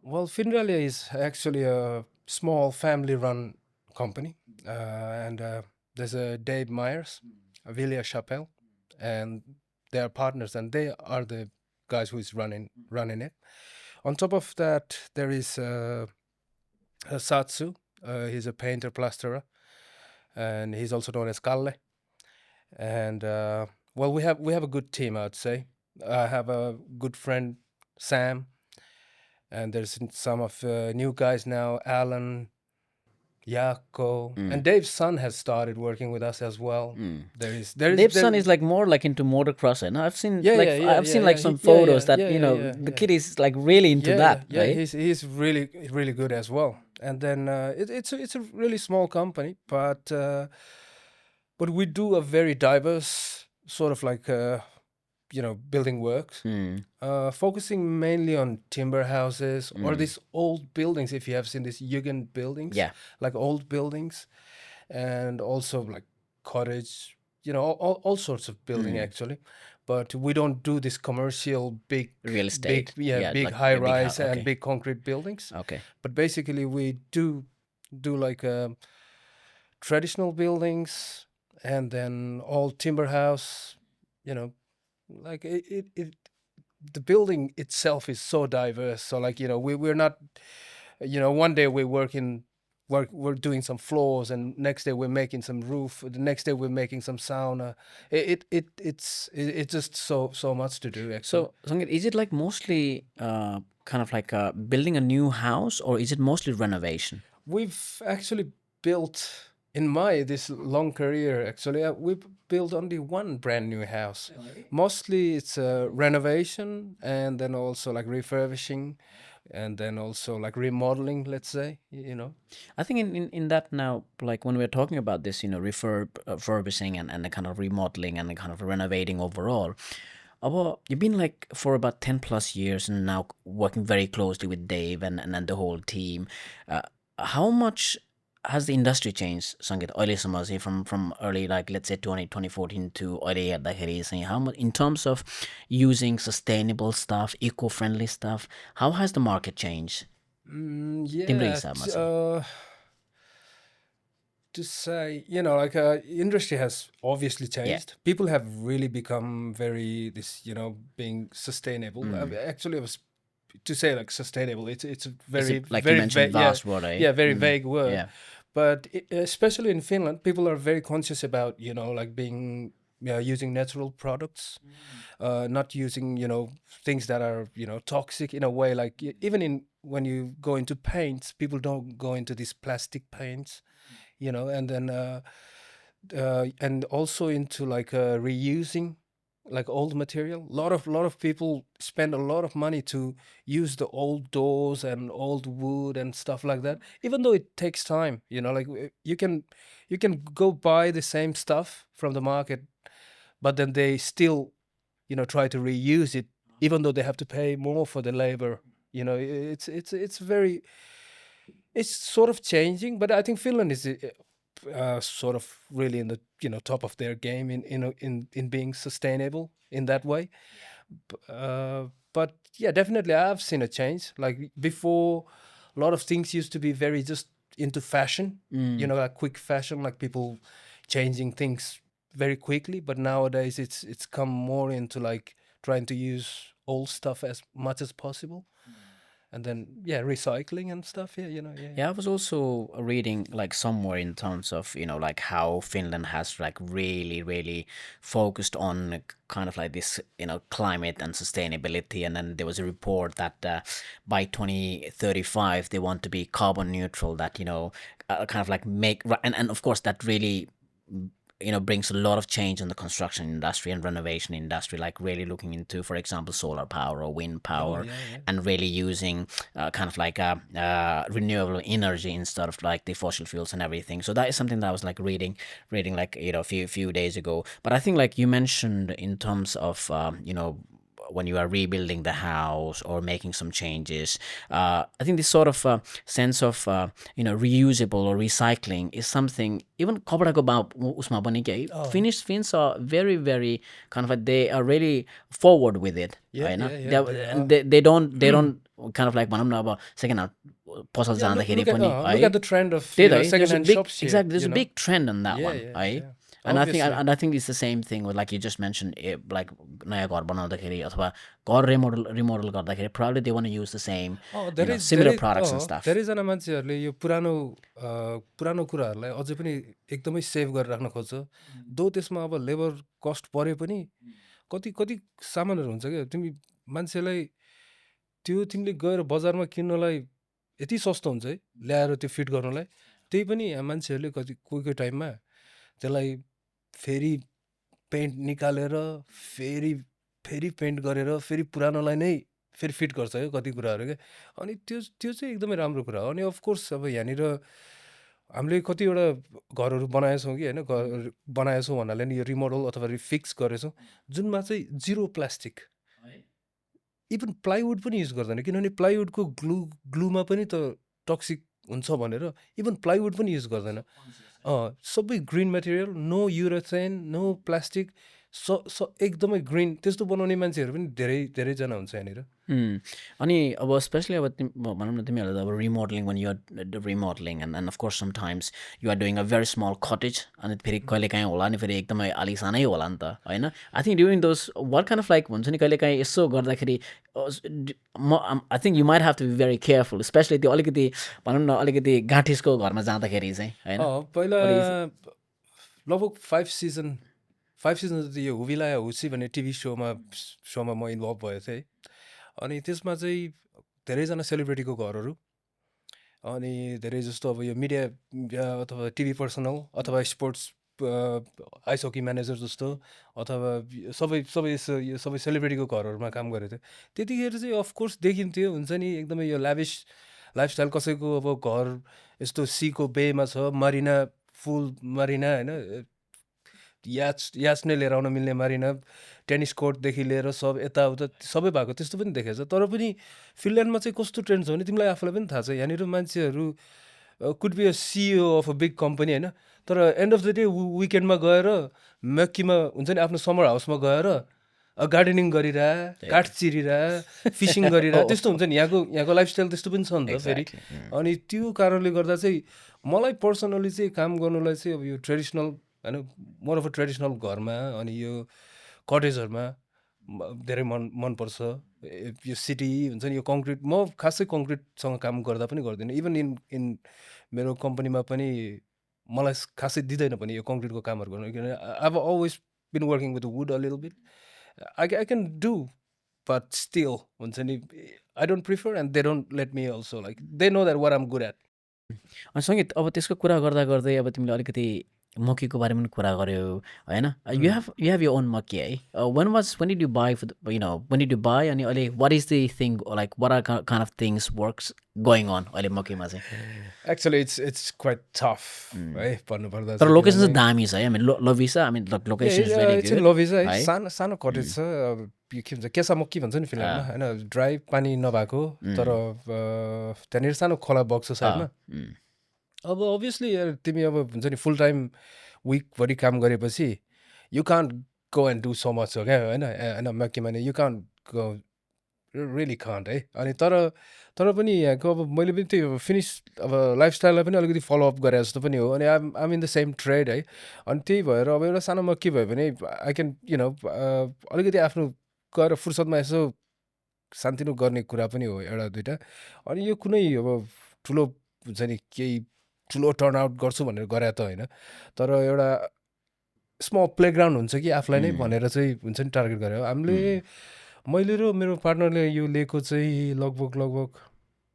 Well, Finralia is actually a small family-run company. And there's a Dave Myers, a Vilja Chappelle, and they are partners, and they are the guys who is running it. On top of that, there is Satsu, He's a painter plasterer, and he's also known as Kalle. And well, we have a good team, I'd say. I have a good friend, Sam, and there's some of new guys now, Alan, Jaakko, and Dave's son has started working with us as well. Dave's son is like more like into motocross, and I've seen I've seen like some photos that the kid is like really into that. Yeah, right? he's really good as well. And then it's a really small company, but we do a very diverse sort of like building works, focusing mainly on timber houses or these old buildings. If you have seen these Jugend buildings, like old buildings, and also like cottage, all sorts of building actually. But we don't do this commercial big real estate, big like high a big rise house, and okay. big concrete buildings. Okay. But basically we do like traditional buildings, and then all timber house, like it the building itself is so diverse. So like we're not, one day we're doing some floors, and next day we're making some roof, the next day we're making some sauna. It's just so much to do actually. So Sangeet, is it like mostly kind of like building a new house, or is it mostly renovation? We've actually built, in this long career, actually, we've built only one brand new house. Mostly it's renovation, and then also like refurbishing, and then also like remodeling, let's say, I think in that now, like when we're talking about this, refurbishing and the kind of remodeling and the kind of renovating overall, you've been like for about 10 plus years and now working very closely with Dave and the whole team. How much has the industry changed, Sangeet, from early, like let's say 2014 to early how much in terms of using sustainable stuff, eco-friendly stuff? How has the market changed? To say, like industry has obviously changed. People have really become very being sustainable. Actually, I was to say like sustainable. It's a very like very you mentioned, vast word, eh? Yeah, very vague word. Yeah. But especially in Finland, people are very conscious about like being using natural products, not using things that are toxic in a way. Like even when you go into paints, people don't go into these plastic paints, and then and also into like reusing like old material. Lot of people spend a lot of money to use the old doors and old wood and stuff like that, even though it takes time. Like you can go buy the same stuff from the market, but then they still try to reuse it, even though they have to pay more for the labor. It's sort of changing, but I think Finland is sort of really in the top of their game in being sustainable in that way. But yeah, definitely I've seen a change. Like before, a lot of things used to be very just into fashion, like quick fashion, like people changing things very quickly. But nowadays it's come more into like trying to use old stuff as much as possible. And then recycling and stuff. Yeah, I was also reading like somewhere in terms of like how Finland has like really focused on kind of like this climate and sustainability, and then there was a report that by 2035 they want to be carbon neutral, that kind of like make, and of course that really brings a lot of change in the construction industry and renovation industry, like really looking into, for example, solar power or wind power, and really using kind of like renewable energy instead of like the fossil fuels and everything. So that is something that I was like reading like a few days ago. But I think like you mentioned in terms of when you are rebuilding the house or making some changes, I think this sort of sense of reusable or recycling is something even Finns are very kind of they are really forward with it. And they don't kind of like second hand look at the trend of second-hand shops here, exactly, there's a big trend on that one, right? And I think it's the same thing with like you just mentioned, like नयाँ घर बनाउँदाखेरि अथवा घर रिमोडल गर्दाखेरि probably they want to use the same similar products and stuff. धेरैजना मान्छेहरूले यो पुरानो कुराहरूलाई अझै पनि एकदमै सेभ गरेर राख्न खोज्छ दो त्यसमा अब लेबर कस्ट परे पनि कति सामानहरू हुन्छ क्या तिमी मान्छेलाई त्यो तिमीले गएर बजारमा किन्नलाई यति सस्तो हुन्छ है ल्याएर त्यो फिट गर्नलाई त्यही पनि मान्छेहरूले कोही टाइममा त्यसलाई फेरि पेन्ट निकालेर फेरि पेन्ट गरेर फेरि पुरानोलाई नै फेरि फिट गर्छ क्या कति कुराहरू क्या अनि त्यो चाहिँ एकदमै राम्रो कुरा हो अनि अफकोर्स अब यहाँनिर हामीले कतिवटा घरहरू बनाएछौँ कि होइन बनाएछौँ भन्नाले नि यो रिमोडल अथवा फिक्स गरेछौँ जुनमा चाहिँ जिरो प्लास्टिक इभन प्लाइवुड पनि युज गर्दैन किनभने प्लाइवुडको ग्लुमा पनि त टक्सिक हुन्छ भनेर इभन प्लाइवुड पनि युज गर्दैन सबै green material no urethane no plastic एकदमै ग्रिन त्यस्तो बनाउने मान्छेहरू पनि धेरैजना हुन्छ यहाँनिर अनि अब स्पेसली अब भनौँ न तिमीहरूले अब रिमोडलिङ when you're remodeling and of course sometimes you are doing a very small cottage अनि फेरि कहिले काहीँ होला नि फेरि एकदमै आलिसानै होला नि त होइन I think during those what kind of like हुन्छ नि कहिले काहीँ यसो गर्दाखेरि I think you might have to be very careful specially त्यो अलिकति भनौँ न अलिकति गाँठिसको घरमा जाँदाखेरि चाहिँ होइन पहिला लगभग 5 सिजन जति यो हुविलाया हुसी भन्ने टिभी शोमा म इन्भल्भ भएको थिएँ अनि त्यसमा चाहिँ धेरैजना सेलिब्रिटीको घरहरू अनि धेरै जस्तो अब यो मिडिया अथवा टिभी पर्सनल अथवा स्पोर्ट्स आइस हकी म्यानेजर जस्तो अथवा सबै सेलिब्रिटीको घरहरूमा काम गरेको थियो त्यतिखेर चाहिँ अफकोर्स देखिन्थ्यो हुन्छ नि एकदमै यो ल्याभिस लाइफस्टाइल कसैको अब घर यस्तो सीको बेमा छ मरिना फुल मरिना होइन याच नै लिएर आउन मिल्ने मारिना टेनिस कोर्टदेखि लिएर सब यताउता सबै भएको त्यस्तो पनि देखेको छ तर पनि फिनल्यान्डमा चाहिँ कस्तो ट्रेन्ड छ भने तिमीलाई आफूलाई पनि थाहा छ यहाँनिर मान्छेहरू could be a CEO of a big company होइन तर एन्ड अफ द डे विकेन्डमा गएर मक्कीमा हुन्छ नि आफ्नो समर हाउसमा गएर गार्डनिङ गरिरह काठ चिरिरह फिसिङ गरिरह त्यस्तो हुन्छ नि यहाँको लाइफस्टाइल त्यस्तो पनि छ नि त फेरि अनि त्यो कारणले गर्दा चाहिँ मलाई पर्सनली चाहिँ काम गर्नुलाई चाहिँ अब यो ट्रेडिसनल होइन मोर अफ अ ट्रेडिसनल घरमा अनि यो कटेजहरूमा धेरै मनपर्छ यो सिटी हुन्छ नि यो कङ्क्रिट म खासै कङ्क्रिटसँग काम गर्दा पनि गर्दिनँ इभन इन मेरो कम्पनीमा पनि मलाई खासै दिँदैन पनि यो कङ्क्रिटको कामहरू गर्नु किनभने I have always been working with wood a little bit I can do but still हुन्छ नि I don't prefer and they don't let me also like they know that what I'm good at अनि सङ्गीत अब त्यसको कुरा गर्दै अब तिमीले अलिकति मकीको बारेमा पनि कुरा गर्यो होइन यु हेभ यो ओन मकी है when did you buy when did you buy अनि अहिले what is the thing like what are kind of things works going on अहिले मकीमा चाहिँ एक्चुअली इट्स क्वाइट टफ है भन्नुपर्दा तर लोकेसन चाहिँ दामी छ है लोभिसा लोकेसन इज भेरी गुड लोभिसा है सानो कटेज छ के भन्छ केसा मक्की भन्छ नि फिलहालमा होइन ड्राई पानी नभएको तर त्यहाँनिर सानो खोला बग्छ साइडमा अब अभियसली तिमी अब हुन्छ नि फुल टाइम विकभरि काम गरेपछि you can't go and do so much हो क्या होइन मक्कीमा नि you can't go really can't है अनि तर पनि यहाँको अब मैले पनि त्यो फिनिस अब लाइफस्टाइललाई पनि अलिकति फलोअप गरे जस्तो पनि हो अनि आम इन द सेम ट्रेड है अनि त्यही भएर अब एउटा सानो मक्की भयो भने आई क्यान अलिकति आफ्नो गएर फुर्सदमा यसो शान्तिनु गर्ने कुरा पनि हो एउटा दुइटा अनि यो कुनै अब ठुलो हुन्छ नि केही ठुलो टर्नआउट गर्छु भनेर गरे त होइन तर एउटा स्मल प्लेग्राउन्ड हुन्छ कि आफूलाई नै भनेर चाहिँ हुन्छ नि टार्गेट गरे हो हामीले मैले र मेरो पार्टनरले यो लिएको चाहिँ लगभग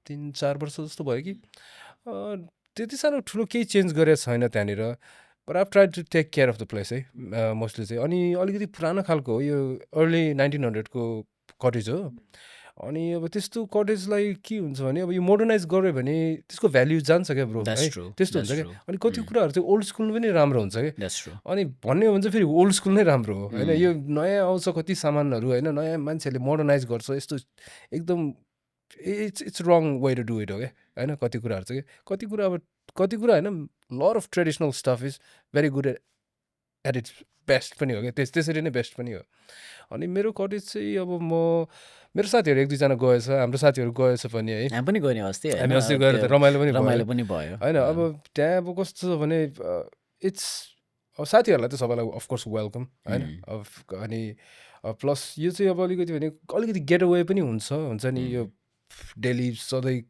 3-4 वर्ष जस्तो भयो कि त्यति साह्रो ठुलो केही चेन्ज गरेको छैन त्यहाँनिर but I try to take care of the place है मोस्टली चाहिँ अनि अलिकति पुरानो खालको हो यो अर्ली 1900 को कटेज हो अनि अब त्यस्तो कटेजलाई के हुन्छ भने अब यो मोडर्नाइज गऱ्यो भने त्यसको भ्याल्यु जान्छ क्या ब्रो त्यस्तो हुन्छ क्या अनि कति कुराहरू चाहिँ ओल्ड स्कुल पनि राम्रो हुन्छ क्या अनि भन्ने हो भने चाहिँ फेरि ओल्ड स्कुल नै राम्रो हो होइन यो नयाँ आउँछ कति सामानहरू होइन नयाँ मान्छेहरूले मोडर्नाइज गर्छ यस्तो एकदम it's wrong way to do it हो क्या होइन कति कुराहरू चाहिँ कति कुरा होइन lot of traditional stuff is very good at its best पनि हो क्या त्यसरी नै बेस्ट पनि हो अनि मेरो कटेज चाहिँ अब मेरो साथीहरू 1-2जना गएछ हाम्रो साथीहरू गएछ पनि है हामी पनि गयो अस्ति गएर रमाइलो पनि भयो होइन अब त्यहाँ अब कस्तो छ भने इट्स साथीहरूलाई त सबैलाई अफकोर्स वेलकम होइन अनि प्लस यो चाहिँ अब अलिकति भने अलिकति गेट अवे पनि हुन्छ नि यो डेली सधैँ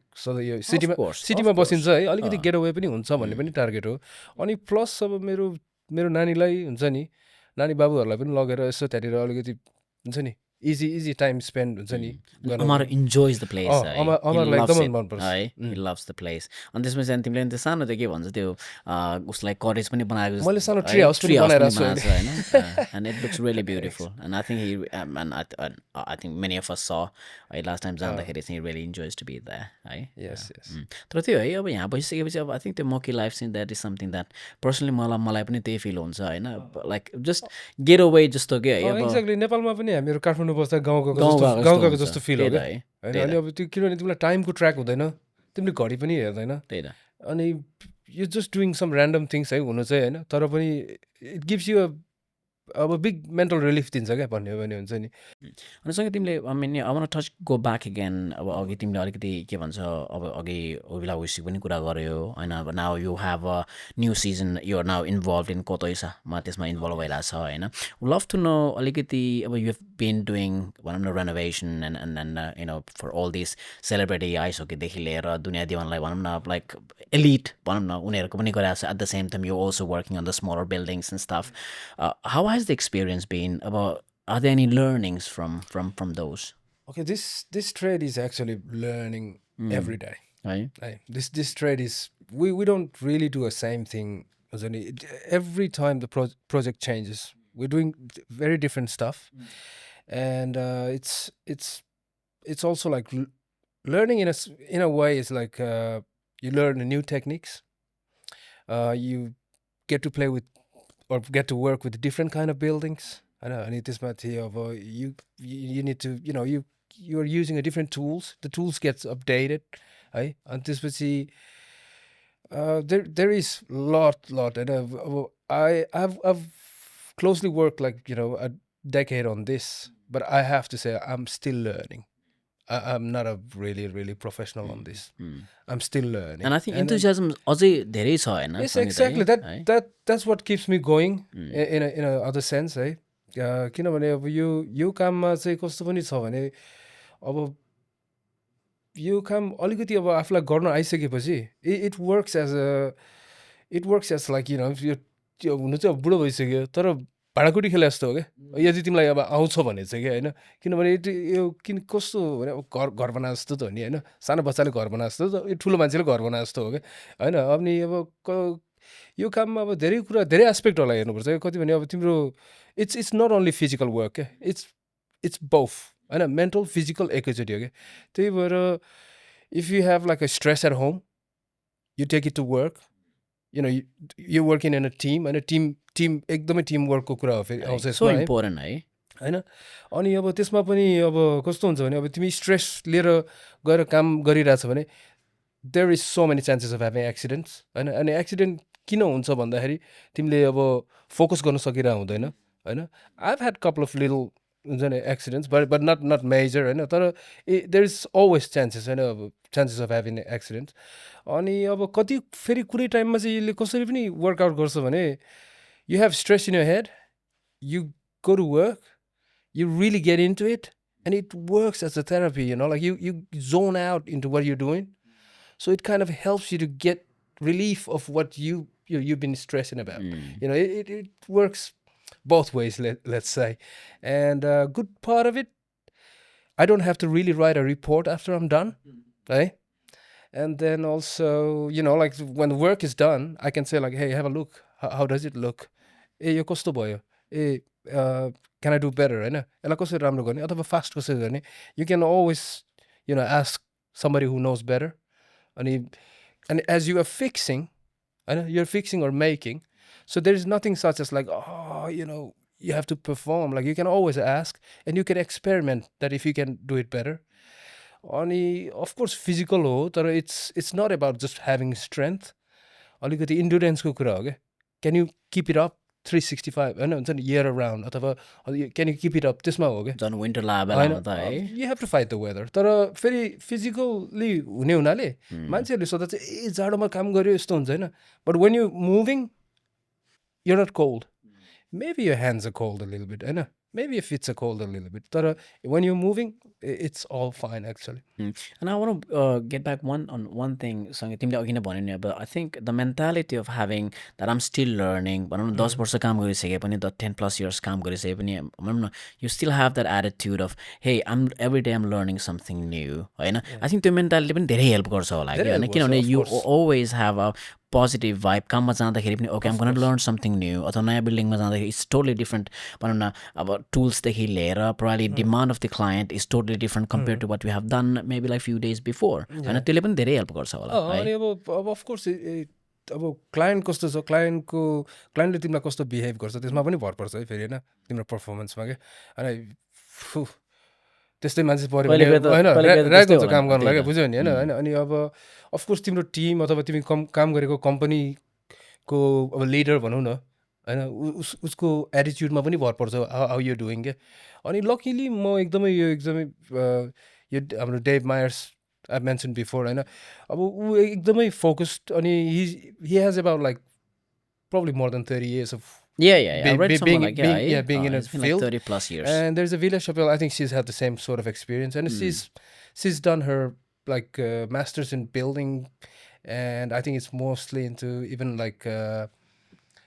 यो सिटीमा बसिन्छ है अलिकति गेट अवे पनि हुन्छ भन्ने पनि टार्गेट हो अनि प्लस अब मेरो नानीलाई हुन्छ नि नानी बाबुहरूलाई पनि लगेर यसो त्यहाँनिर अलिकति हुन्छ नि इजी टाइम स्पेन्ड हुन्छ नि Amar enjoys the place. अमरलाई एकदमै मनपर्छ He loves the place. अनि त्यसपछि अनि तिमीले त्यो सानो त्यो के भन्छ त्यो उसलाई कटेज पनि बनाएको मैले सानो tree house पनि बनाएर होइन and it looks really beautiful and I think he and I think many of us saw last time जाँदाखेरि चाहिँ he really enjoys to be there है yes तर त्यो है अब यहाँ बसिसकेपछि अब I think त्यो monkey life चाहिँ that is something that personally मलाई पनि त्यही फिल हुन्छ होइन like just get away जस्तो के है अब एक्ज्याक्टली नेपालमा पनि हामीहरू काठमाडौँ बस्दा गाउँको जस्तो फिल हो है होइन अनि अब त्यो किनभने तिमीलाई टाइमको ट्र्याक हुँदैन तिमीले घडी पनि हेर्दैन त्यही त अनि you just doing some random things है हुनु चाहिँ होइन तर पनि इट गिभ्स यु अब बिग मेन्टल रिलिफ दिन्छ क्या भन्ने हो भने हुन्छ नि अनि सँगै तिमीले I mean I want touch go back again अब अघि तिमीले अलिकति के भन्छ अब अघि ओभिला विसी पनि कुरा गर्यो होइन अब now you have a new season you are now involve in कोतैसामा त्यसमा इन्भल्भ भइरहेको छ होइन लभ टु नो अलिकति अब यु हेभ बिन डुइङ भनौँ न renovation and you know for all this celebrity आइसकेदेखि लिएर दुनियाँ दिवानलाई भनौँ न लाइक एलिट भनौँ न उनीहरूको पनि गरिरहेको छ at the same time you also working on the smaller buildings and stuff how has the experience been about are there any learnings from those okay this trade is actually learning every day right this trade is we don't really do the same thing as every time the project changes we're doing very different stuff and it's also like learning in a way is like you learn new techniques you get to play with or get to work with different kind of buildings. I know, and this material you need to you're using a different tools. The tools gets updated, right? And this was there is lot, and I've closely worked like a decade on this, but I have to say I'm still learning. I'm not a really professional on this. I'm still learning. And I think enthusiasm अझै धेरै छ हैन Yes, exactly. That's what keeps me going in a other sense, है किनभने अब यो काममा चाहिँ कस्तो पनि छ भने अब यो काम अलिकति अब आफूलाई गर्न आइसकेपछि it works as like त्यो हुनु चाहिँ अब बुढो भइसक्यो तर भाँडाकुटी खेले जस्तो हो क्या यदि तिमीलाई अब आउँछ भने चाहिँ क्या होइन किनभने यो कस्तो भने अब घर बना जस्तो त हो नि होइन सानो बच्चाले घर बना जस्तो त ठुलो मान्छेले घर बना जस्तो हो क्या होइन अनि अब यो काममा अब धेरै कुरा धेरै एस्पेक्टहरूलाई हेर्नुपर्छ कति भने अब तिम्रो it's not only physical work क्या इट्स बोथ होइन मेन्टल फिजिकल एकैचोटि हो क्या त्यही भएर if you have like a stress at home you take it to work you working in a team होइन टिम एकदमै टिम वर्कको कुरा हो फेरि आउँछ सो इम्पोर्टेन्ट है होइन अनि अब त्यसमा पनि अब कस्तो हुन्छ भने अब तिमी स्ट्रेस लिएर गएर काम गरिरहेछ भने there is so many chances of having accidents होइन अनि एक्सिडेन्ट किन हुन्छ भन्दाखेरि तिमीले अब फोकस गर्न सकिरहेको हुँदैन होइन I have had couple of little हुन्छ नि एक्सिडेन्ट्स बट नट मेजर होइन तर देयर इज अलवेज चान्सेस होइन अब चान्सेस अफ ह्याभिङ एक्सिडेन्ट्स अनि अब कति फेरि कुनै टाइममा चाहिँ यसले कसरी पनि वर्कआउट गर्छ भने you have stress in your head, you go to work, you really get into it, and it works as a therapy, like you zone out into what you're doing. So it kind of helps you to get relief of what you've been stressing about. It works both ways, let's say. And a good part of it, I don't have to really write a report after I'm done, right? And then also, like when the work is done, I can say like, hey, have a look. How does it look? यो कस्तो भयो क्यान आई डु बेटर होइन यसलाई कसरी राम्रो गर्ने अथवा फास्ट कसरी गर्ने you can always ask somebody who knows better अनि एज यु आर फिक्सिङ होइन you are fixing or making so there is nothing such as like you have to perform. Like you can always ask and you can experiment that if you can do it better. Ani of course physical ho, but it's not about just having strength. Alikati endurance ko kura ho ke. Can you keep it up 365 and year around? Can you keep it up त्यसमा हो के? John winter lab बेलामा त है. You have to fight the weather. तर फेरि physically हुने हुनाले मान्छेहरूले सोध्दा चाहिँ ए जाडोमा काम गर्यो यस्तो हुन्छ हैन. But when you moving you're not cold. Maybe your hands are cold a little bit, I know. Maybe your feet are cold a little bit. But when you're moving, it's all fine actually. And I want to get back one thing, Sangeet, तिमीले अघि नै भन्यो नि, अब I think the mentality of having that I'm still learning, भनौँ न 10 वर्ष काम गरिसके पनि, 10+ years काम गरिसके पनि, भनौँ न, you still have that attitude of, hey, every day I'm learning something new, होइन? I think त्यो mentality पनि धेरै help गर्छ होला कि, होइन? किनभने you always have a positive vibe. काममा जाँदाखेरि पनि okay, I'm gonna learn something new. अथवा नयाँ बिल्डिङमा जाँदाखेरि it's totally different. भनौँ न, अब टुल्सदेखि लिएर probably demand of the client is totally different compared to what we have done maybe like few days before. होइन? त्यसले पनि धेरै हेल्प गर्छ होला, अनि अब अफकोर्स अब क्लाइन्ट कस्तो छ, क्लाइन्टले तिमीलाई कस्तो बिहेभ गर्छ त्यसमा पनि भर पर्छ है फेरि, होइन? तिम्रो पर्फर्मेन्समा क्या, होइन? त्यस्तै मान्छे पऱ्यो भने होइन राइट हुन्छ काम गर्नु लागि, बुझ्यो नि, होइन? अनि अब अफकोर्स तिम्रो टिम अथवा तिमी काम गरेको कम्पनीको अब लिडर भनौँ न, होइन, उसको एटिट्युडमा पनि भर पर्छ हाउ यु डुइङ क्या. अनि लकिली म एकदमै यो हाम्रो Dave Myers I mention before, होइन, अब ऊ एकदमै फोकस्ड, अनि he has about like probably more than 30 years of I read something like being in a it's been field. like 30+ years. And there's a Vila Chappelle, I think she's had the same sort of experience, and she's done her like masters in building, and I think it's mostly into even like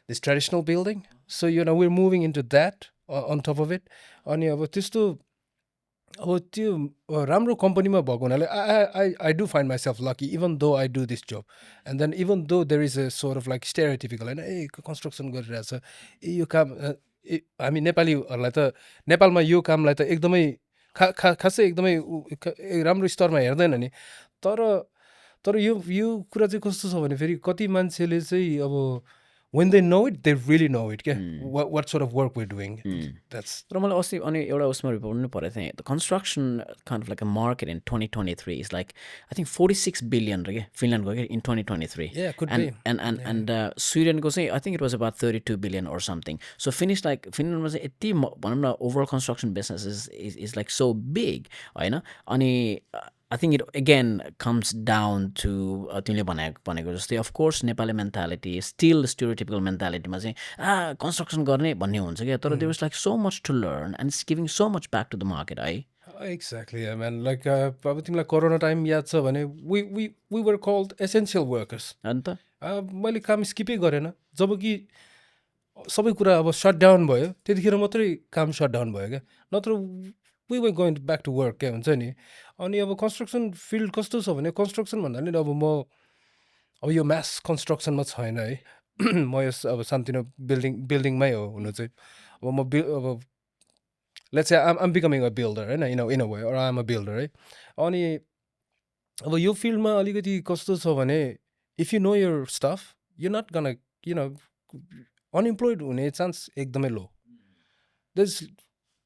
this traditional building. So we're moving into that on top of it. अनि अब त्यस्तो अब त्यो राम्रो कम्पनीमा भएको हुनाले I do find myself lucky even though I do this job, and then even though there is a sort of like stereotypical, होइन, ए कन्स्ट्रक्सन गरिरहेछ, यो काम हामी नेपालीहरूलाई त नेपालमा यो कामलाई त एकदमै खासै एकदमै राम्रो स्तरमा हेर्दैन नि. तर यो कुरा चाहिँ कस्तो छ भने फेरि कति मान्छेले चाहिँ अब when they know it, they really know it. What sort of work we're doing. That's. तर मलाई अस्ति अनि एउटा उसमा रिपोर्ट पनि परेको थिएँ, the construction kind of like a market in 2023 is like I think 46 billion के फिनल्यान्डको के in 2023. Yeah, could be. And स्विडेनको चाहिँ I think it was about 32 billion or something. So फिनल्यान्डमा चाहिँ यति भनौँ न overall construction business is like so big, होइन? अनि I think it again comes down to तिमीले भनेको जस्तै of course Nepali mentality still stereotypical mentality मा चाहिँ construction गर्ने भन्ने हुन्छ क्या, तर there was like so much to learn and it's giving so much back to the market, है? Exactly, man. Like अब तिमीलाई कोरोना टाइम याद छ भने we were called essential workers. अन्त मैले काम स्किपै गरेन, जब कि सबै कुरा अब शटडाउन भयो त्यतिखेर मात्रै काम शटडाउन भयो क्या, नत्र we were going back to work क्या, हुन्छ नि. अनि अब कन्स्ट्रक्सन फिल्ड कस्तो छ भने कन्स्ट्रक्सन भन्नाले अब म अब यो मास कन्स्ट्रक्सनमा छैन है. म यस अब सानोतिनो बिल्डिङमै हो हुनु चाहिँ. अब म अब let's say I'm becoming a builder, होइन, in a way, or I'm a builder, है. अनि अब यो फिल्डमा अलिकति कस्तो छ भने if you know your stuff, you're not gonna, unemployed हुने चान्स एकदमै लो. There's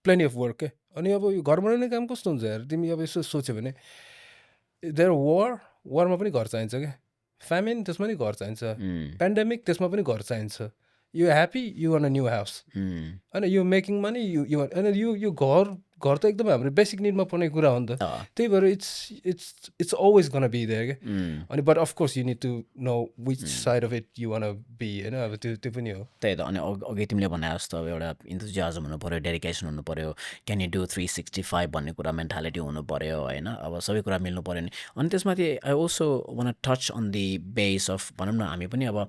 plenty of work. अनि अब यो घर बनाउने काम कस्तो हुन्छ यार, तिमी अब यसो सोच्यो भने देयर वारमा पनि घर चाहिन्छ क्या, फ्यामिन त्यसमा पनि घर चाहिन्छ, पेन्डेमिक त्यसमा पनि घर चाहिन्छ. You happy you one a new house, होइन, यु मेकिङ मनी होइन, यो घर त एकदमै हाम्रो बेसिक निडमा पर्ने कुरा हो नि त. त्यही भएर it's always gonna be there क्या. अनि but of course you need to know which side of it you want be, होइन, अब त्यो पनि हो. त्यही त. अनि अघि तिमीले भने जस्तो अब एउटा इन्थुजियाजम हुनु पऱ्यो, डेडिकेसन हुनु पऱ्यो, क्यान यु डु 365 भन्ने कुरा मेन्टालिटी हुनु पऱ्यो, होइन, अब सबै कुरा मिल्नु पऱ्यो नि. अनि त्यसमाथि I also want touch on the base of भनौँ न हामी पनि अब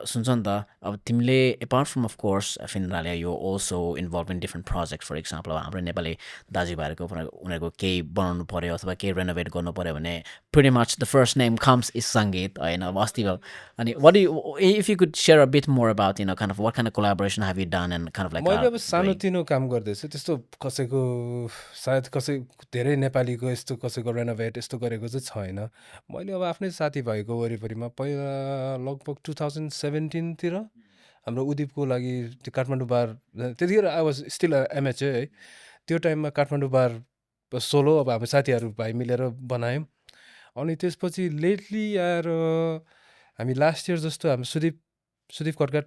सुन्छ नि त, अब तिमीले एपार्ट फ्रम अफ कोर्स फिनराले यो also involve in different project. For example अब हाम्रो नेपाली दाजुभाइहरूको उनीहरूको केही बनाउनु पऱ्यो अथवा केही रेनोभेट गर्नु पऱ्यो भने pretty much the first name comes is Sangeet, होइन, अब अस्ति अनि what do you, if you could share a bit more about kind of what kind of collaboration have you done and kind of like मैले अब सानोतिनो काम गर्दैछु, त्यस्तो कसैको सायद कसै धेरै नेपालीको यस्तो कसैको रेनोभेट यस्तो गरेको चाहिँ छैन. मैले अब आफ्नै साथीभाइको वरिपरिमा पहिला लगभग 2017 तिर हाम्रो उदिपको लागि त्यो काठमाडौँ बार, त्यतिखेर आई वाज स्टिल एमएचए है, त्यो टाइममा काठमाडौँ बार सोलो अब हाम्रो साथीहरू भाइ मिलेर बनायौँ. अनि त्यसपछि लेटली आएर हामी लास्ट इयर जस्तो हाम्रो सुदीप खड्का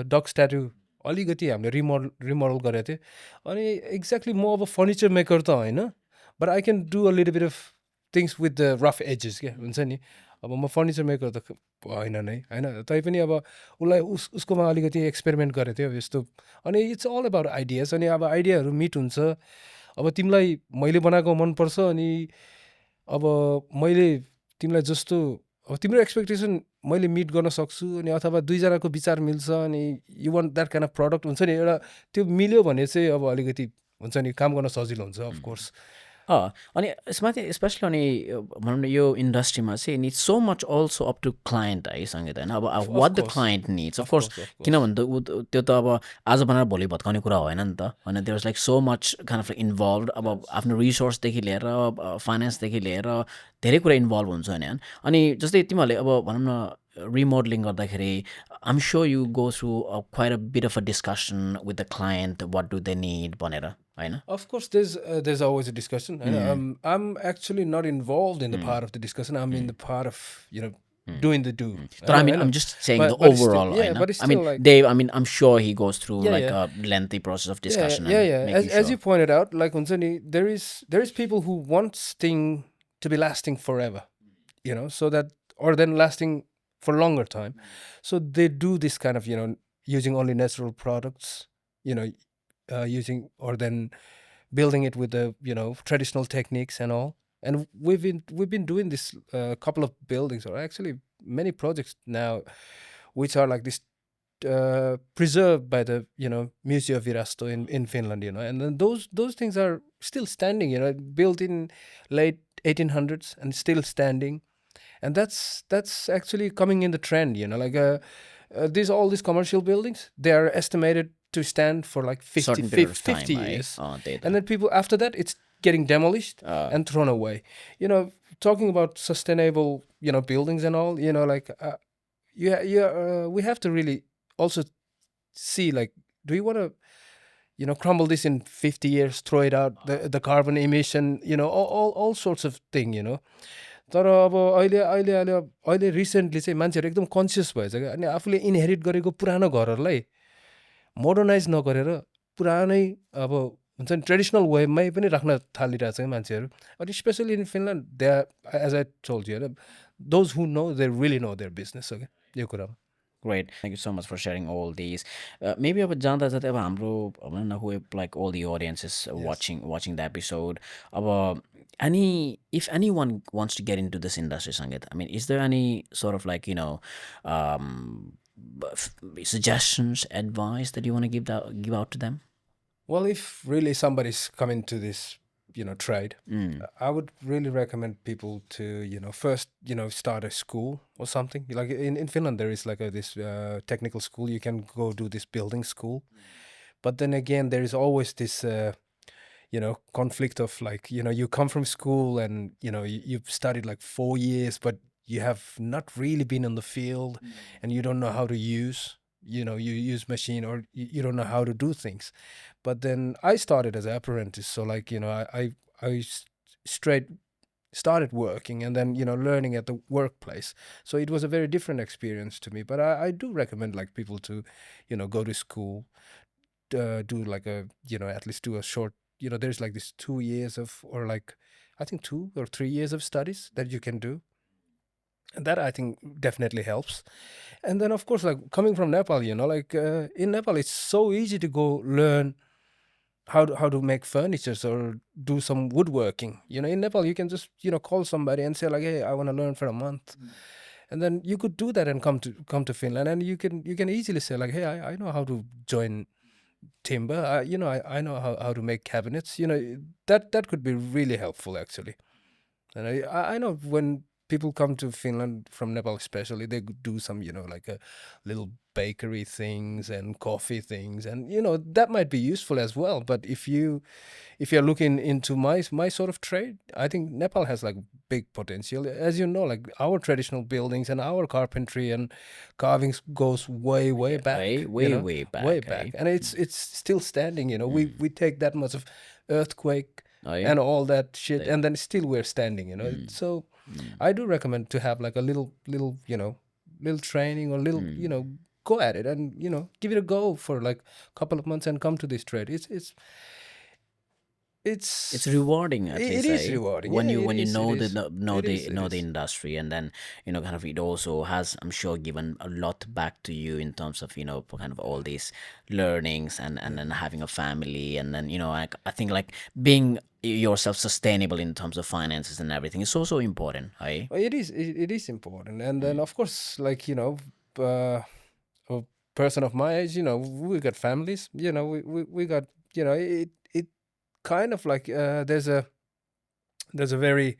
डग स्ट्याट्यु अलिकति हामीले रिमोडल गरेको थिएँ. अनि एक्ज्याक्टली म अब फर्निचर मेकर त होइन, but I can do a little bit of things with the rough edges क्या, हुन्छ नि. अब म फर्निचर मेकर त होइन नै होइन तैपनि अब उसलाई उसकोमा अलिकति एक्सपेरिमेन्ट गरेको थियो यस्तो अनि इट्स अल अबाउट आइडियाज अनि अब आइडियाहरू मिट हुन्छ अब तिमीलाई मैले बनाएको मनपर्छ अनि अब मैले तिमीलाई जस्तो अब तिम्रो एक्सपेक्टेसन मैले मिट गर्न सक्छु अनि अथवा दुईजनाको विचार मिल्छ अनि you want that kind of product हुन्छ नि एउटा त्यो मिल्यो भने चाहिँ अब अलिकति हुन्छ नि काम गर्न सजिलो हुन्छ अफकोर्स अनि यसमा चाहिँ स्पेसली अनि भनौँ न यो इन्डस्ट्रीमा चाहिँ needs so much also up to client है सङ्गीत होइन अब what the client needs of course किनभने त त्यो त अब आज बनाएर भोलि भत्काउने कुरा होइन नि त होइन there is like so much kind of involve अब आफ्नो रिसोर्सदेखि लिएर फाइनेन्सदेखि लिएर धेरै कुरा इन्भल्भ हुन्छ होइन अनि जस्तै तिमीहरूले अब भनौँ न रिमोडलिङ गर्दाखेरि I'm sure you go through quite a bit of a discussion with the client what do they need भनेर होइन Of course, there's always a discussion. And, I'm actually not involved in the part of the discussion. I'm in the part of doing the do. But I mean, I'm just saying the but it's still- overall. yeah, but it's I mean, still like- Dave. I mean, I'm sure he goes through Yeah, like yeah. a lengthy process of discussion. Yeah, and yeah. making As you sure. pointed out, like Unsani, there is people who want thing to be lasting forever, so that or then lasting for longer time. So they do this kind of using only natural products, using or then building it with the traditional techniques and all. And we've been doing this couple of buildings or actually many projects now, which are like this preserved by the Museo Virasto in Finland, and then those things are still standing, built in late 1800s and still standing, and that's actually coming in the trend, like all these commercial buildings, they are estimated to stand for like 50, Certain period of 50 time, years, right? and then people after that it's getting demolished and thrown away. Talking about sustainable buildings and all, like we have to really also see, like, do you want to crumble this in 50 years, throw it out, the carbon emission, all sorts of thing, तर अब अहिले रिसेन्टली चाहिँ मान्छेहरू एकदम कन्सियस भएछ क्या अनि आफूले इनहेरिट गरेको पुरानो घरहरूलाई मोडर्नाइज नगरेर पुरानै अब हुन्छ नि ट्रेडिसनल वेमै पनि राख्न थालिरहेको छ मान्छेहरू अनि especially in Finland they are as I told you होइन those who know they really know their business हो क्या यो कुरामा Great. Thank you so much for sharing all these. Maybe अब जाँदा जाँदै अब हाम्रो भनौँ न who like all the audiences watching the episode. अब if anyone wants to get into this industry, Sangeet, I mean, is there any sort of like suggestions, advice that you want to give out to them? Well, if really somebody's coming to this trade, I would really recommend people to first start a school or something. Like in Finland there is like this technical school, you can go do this building school, but then again there is always this conflict of like you come from school and you've studied like 4 years but you have not really been in the field and you don't know how to use you use machine or you don't know how to do things. But then I started as an apprentice, so like I straight started working and then learning at the workplace, so it was a very different experience to me. But I do recommend like people to go to school, do like a at least do a short there's like this 2 years of or like I think 2 or 3 years of studies that you can do. And that I think definitely helps. And then of course like coming from Nepal, like in Nepal it's so easy to go learn how to make furnitures or do some woodworking. In Nepal you can just call somebody and say like, hey, I want to learn for a month. And then you could do that and come to Finland and you can easily say like, hey, I know how to join timber. I know how to make cabinets. That could be really helpful actually. And I know when people come to Finland from Nepal especially, they do some like a little bakery things and coffee things, and that might be useful as well. But if you're looking into my sort of trade, I think Nepal has like big potential. As you know, like our traditional buildings and our carpentry and carvings goes way back, way back, and it's still standing. We take that much of earthquake and all that shit, and then still we're standing. So I do recommend to have like a little little training or little go at it and it's rewarding at least. It is rewarding when yeah, you it is, know it the is. know It the is, it know the is. industry, and then kind of it also has, I'm sure, given a lot back to you in terms of kind of all these learnings, and then having a family, and then I think like being yourself sustainable in terms of finances and everything is so important, right? Well, it is important, and then of course, like a person of my age, we got families, we got, it kind of like there's a very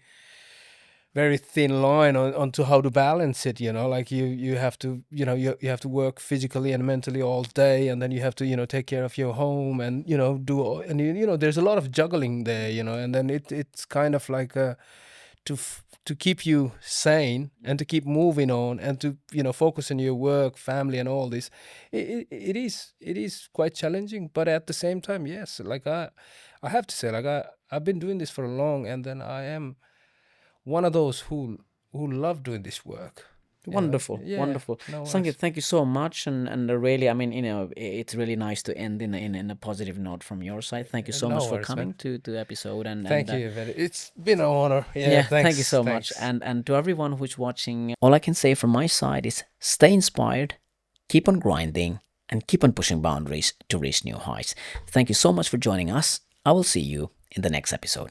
very thin line onto how to balance it, like you have to, you have to work physically and mentally all day, and then you have to take care of your home, and and there's a lot of juggling there, and then it's kind of like to keep you sane and to keep moving on and to focus on your work, family, and all this. It is quite challenging, but at the same time, yes, like I have to say, like I've been doing this for long, and then I am one of those who love doing this work. Wonderful, Yeah, wonderful. no Sangeet, worries. thank you so much, and really, I mean, it's really nice to end in a positive note from your side. Thank you so No much for worries, coming man. to the episode, and Thank you it's been an honor. yeah, Thanks, thank you so much. thanks. And to everyone who's watching, all I can say from my side is stay inspired, keep on grinding, and keep on pushing boundaries to reach new heights. Thank you so much for joining us. I will see you in the next episode.